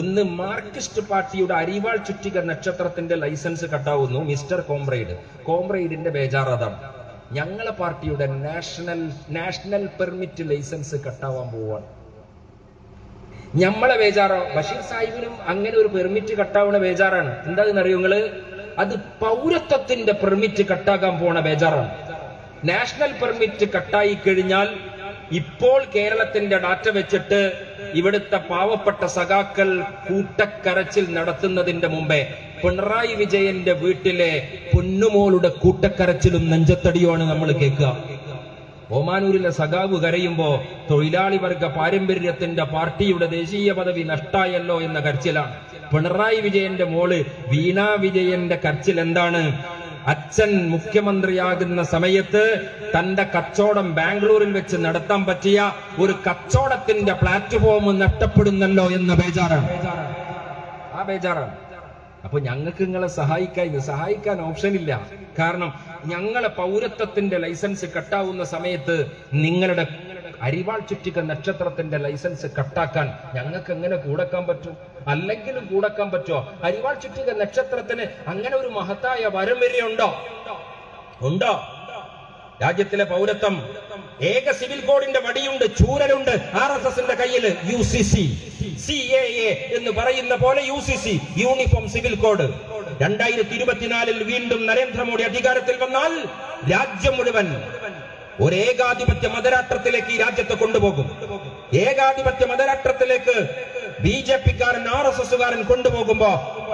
ഒന്ന് മാർക്സിസ്റ്റ് പാർട്ടിയുടെ അരിവാൾ ചുറ്റിക നക്ഷത്രത്തിന്റെ ലൈസൻസ് കട്ടാവുന്നു. മിസ്റ്റർ കോംറേഡിന്റെ ബേജാറതാണ്. ഞങ്ങളെ പാർട്ടിയുടെ നാഷണൽ പെർമിറ്റ് ലൈസൻസ് കട്ടാവാൻ പോവാണ്. ഞമ്മളെ ബേജാറോ? ബഷീർ സാഹിബിനും അങ്ങനെ ഒരു പെർമിറ്റ് കട്ടാവുന്ന ബേജാറാണ്. എന്താണെന്നറിയോ നിങ്ങള്? അത് പൗരത്വത്തിന്റെ പെർമിറ്റ് കട്ടാക്കാൻ പോണ ബേജാറാണ്. നാഷണൽ പെർമിറ്റ് കട്ടായി കഴിഞ്ഞാൽ ഇപ്പോൾ കേരളത്തിന്റെ ഡാറ്റ വെച്ചിട്ട് ഇവിടുത്തെ പാവപ്പെട്ട സഖാക്കൾ കൂട്ടക്കരച്ചിൽ നടത്തുന്നതിന്റെ മുമ്പേ പിണറായി വിജയന്റെ വീട്ടിലെ പൊന്നുമോളുടെ കൂട്ടക്കരച്ചിലും നെഞ്ചത്തടിയുമാണ് നമ്മൾ കേൾക്കുക. ഓമാനൂരിലെ സഖാവ് കരയുമ്പോ തൊഴിലാളി വർഗ പാരമ്പര്യത്തിന്റെ പാർട്ടിയുടെ ദേശീയ പദവി നഷ്ടായല്ലോ എന്ന കരച്ചിലാണ്. പിണറായി വിജയന്റെ മോള് വീണ വിജയന്റെ കരച്ചിൽ എന്താണ്? അച്ഛൻ മുഖ്യമന്ത്രിയാകുന്ന സമയത്ത് തന്റെ കച്ചവടം ബാംഗ്ലൂരിൽ വെച്ച് നടത്താൻ പറ്റിയ ഒരു കച്ചവടത്തിന്റെ പ്ലാറ്റ്ഫോം നഷ്ടപ്പെടുന്നല്ലോ എന്ന ബേജാറാണ്. ആ ബേജാറാണ്. അപ്പൊ ഞങ്ങൾക്ക് നിങ്ങളെ സഹായിക്കാൻ ഓപ്ഷൻ ഇല്ല. കാരണം ഞങ്ങളെ പൗരത്വത്തിന്റെ ലൈസൻസ് കട്ടാവുന്ന സമയത്ത് നിങ്ങളുടെ അരിവാൾ ചുറ്റിക നക്ഷത്രത്തിന്റെ ലൈസൻസ് കട്ടാക്കാൻ ഞങ്ങൾക്ക് എങ്ങനെ കൂടക്കാൻ പറ്റും? അല്ലെങ്കിലും കൂടക്കാൻ പറ്റുമോ? അരിവാൾ ചുറ്റിക നക്ഷത്രത്തിന് അങ്ങനെ ഒരു മഹത്തായ വരം വരെയുണ്ടോ? ഉണ്ടോ? രാജ്യത്തിലെ പൗരത്വം ഏക സിവിൽ കോഡിന്റെ വടിയുണ്ട്, ചൂരലുണ്ട് RSSന്റെ കയ്യിൽ. UCC CAA എന്ന് പറയുന്ന പോലെ UCC യൂണിഫോം സിവിൽ കോഡ്. 2024 വീണ്ടും നരേന്ദ്രമോദി അധികാരത്തിൽ വന്നാൽ രാജ്യം മുഴുവൻ ഒരു ഏകാധിപത്യ മതരാഷ്ട്രത്തിലേക്ക് ഈ രാജ്യത്തെ കൊണ്ടുപോകും. ഏകാധിപത്യ മതരാഷ്ട്രത്തിലേക്ക് BJP-കാരൻ RSSകാരൻ കൊണ്ടുപോകുമ്പോ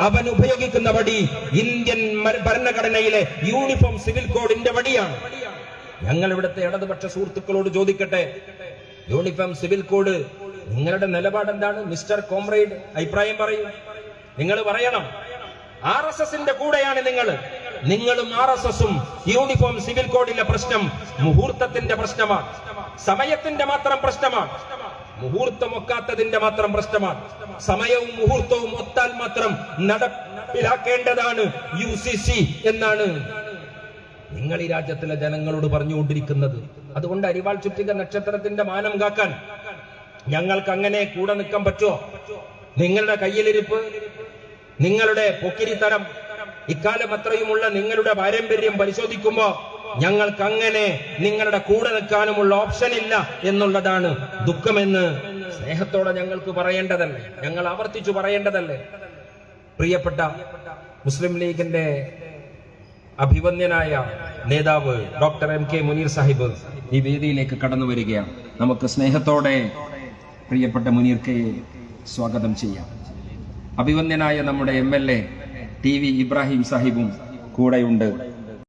അവൻ ഉപയോഗിക്കുന്ന വടി ഇന്ത്യൻ ഭരണഘടനയിലെ യൂണിഫോം സിവിൽ കോഡിന്റെ വടിയാണ്. ഞങ്ങൾ ഇവിടുത്തെ ഇടതുപക്ഷ സുഹൃത്തുക്കളോട് ചോദിക്കട്ടെ, യൂണിഫോം സിവിൽ കോഡ് നിങ്ങളുടെ നിലപാട് എന്താണ്? മിസ്റ്റർ കോംറേഡ് അഭിപ്രായം പറയൂ. നിങ്ങൾ പറയണം. RSSന്റെ കൂടെയാണ് നിങ്ങളും RSSും. യൂണിഫോം സിവിൽ കോഡിലെ പ്രശ്നം മുഹൂർത്തത്തിന്റെ പ്രശ്നമാണ്, സമയത്തിന്റെ മാത്രം പ്രശ്നമാണ്. മുഹൂർത്തം ഒക്കാത്തതിന്റെ മാത്രം പ്രശ്നമാണ്. സമയവും മുഹൂർത്തവും ഒത്താൽ മാത്രം നടപ്പിലാക്കേണ്ടതാണ് UCC എന്നാണ് നിങ്ങൾ ഈ രാജ്യത്തിലെ ജനങ്ങളോട് പറഞ്ഞുകൊണ്ടിരിക്കുന്നത്. അതുകൊണ്ട് അരിവാൾ ചുറ്റിക നക്ഷത്രത്തിന്റെ മാനം കാക്കാൻ ഞങ്ങൾക്ക് അങ്ങനെ കൂടെ നിൽക്കാൻ പറ്റുമോ? നിങ്ങളുടെ കയ്യിലിരിപ്പ്, നിങ്ങളുടെ പൊക്കിരിത്തരം, ഇക്കാലം അത്രയുമുള്ള നിങ്ങളുടെ പാരമ്പര്യം പരിശോധിക്കുമ്പോ ഞങ്ങൾക്ക് അങ്ങനെ നിങ്ങളുടെ കൂടെ നിൽക്കാനുമുള്ള ഓപ്ഷൻ ഇല്ല എന്നുള്ളതാണ് ദുഃഖമെന്ന് സ്നേഹത്തോടെ ഞങ്ങൾക്ക് പറയേണ്ടതല്ലേ, ഞങ്ങൾ ആവർത്തിച്ചു പറയേണ്ടതല്ലേ? പ്രിയപ്പെട്ട മുസ്ലിം ലീഗിന്റെ അഭിവന്യനായ നേതാവ് ഡോക്ടർ MK മുനീർ സാഹിബ് ഈ വേദിയിലേക്ക് കടന്നു വരികയാണ്. നമുക്ക് സ്നേഹത്തോടെ പ്രിയപ്പെട്ട മുനീർക്ക് സ്വാഗതം ചെയ്യാം. അഭിവന്യനായ നമ്മുടെ MLA TV ഇബ്രാഹിം സാഹിബും കൂടെയുണ്ട്.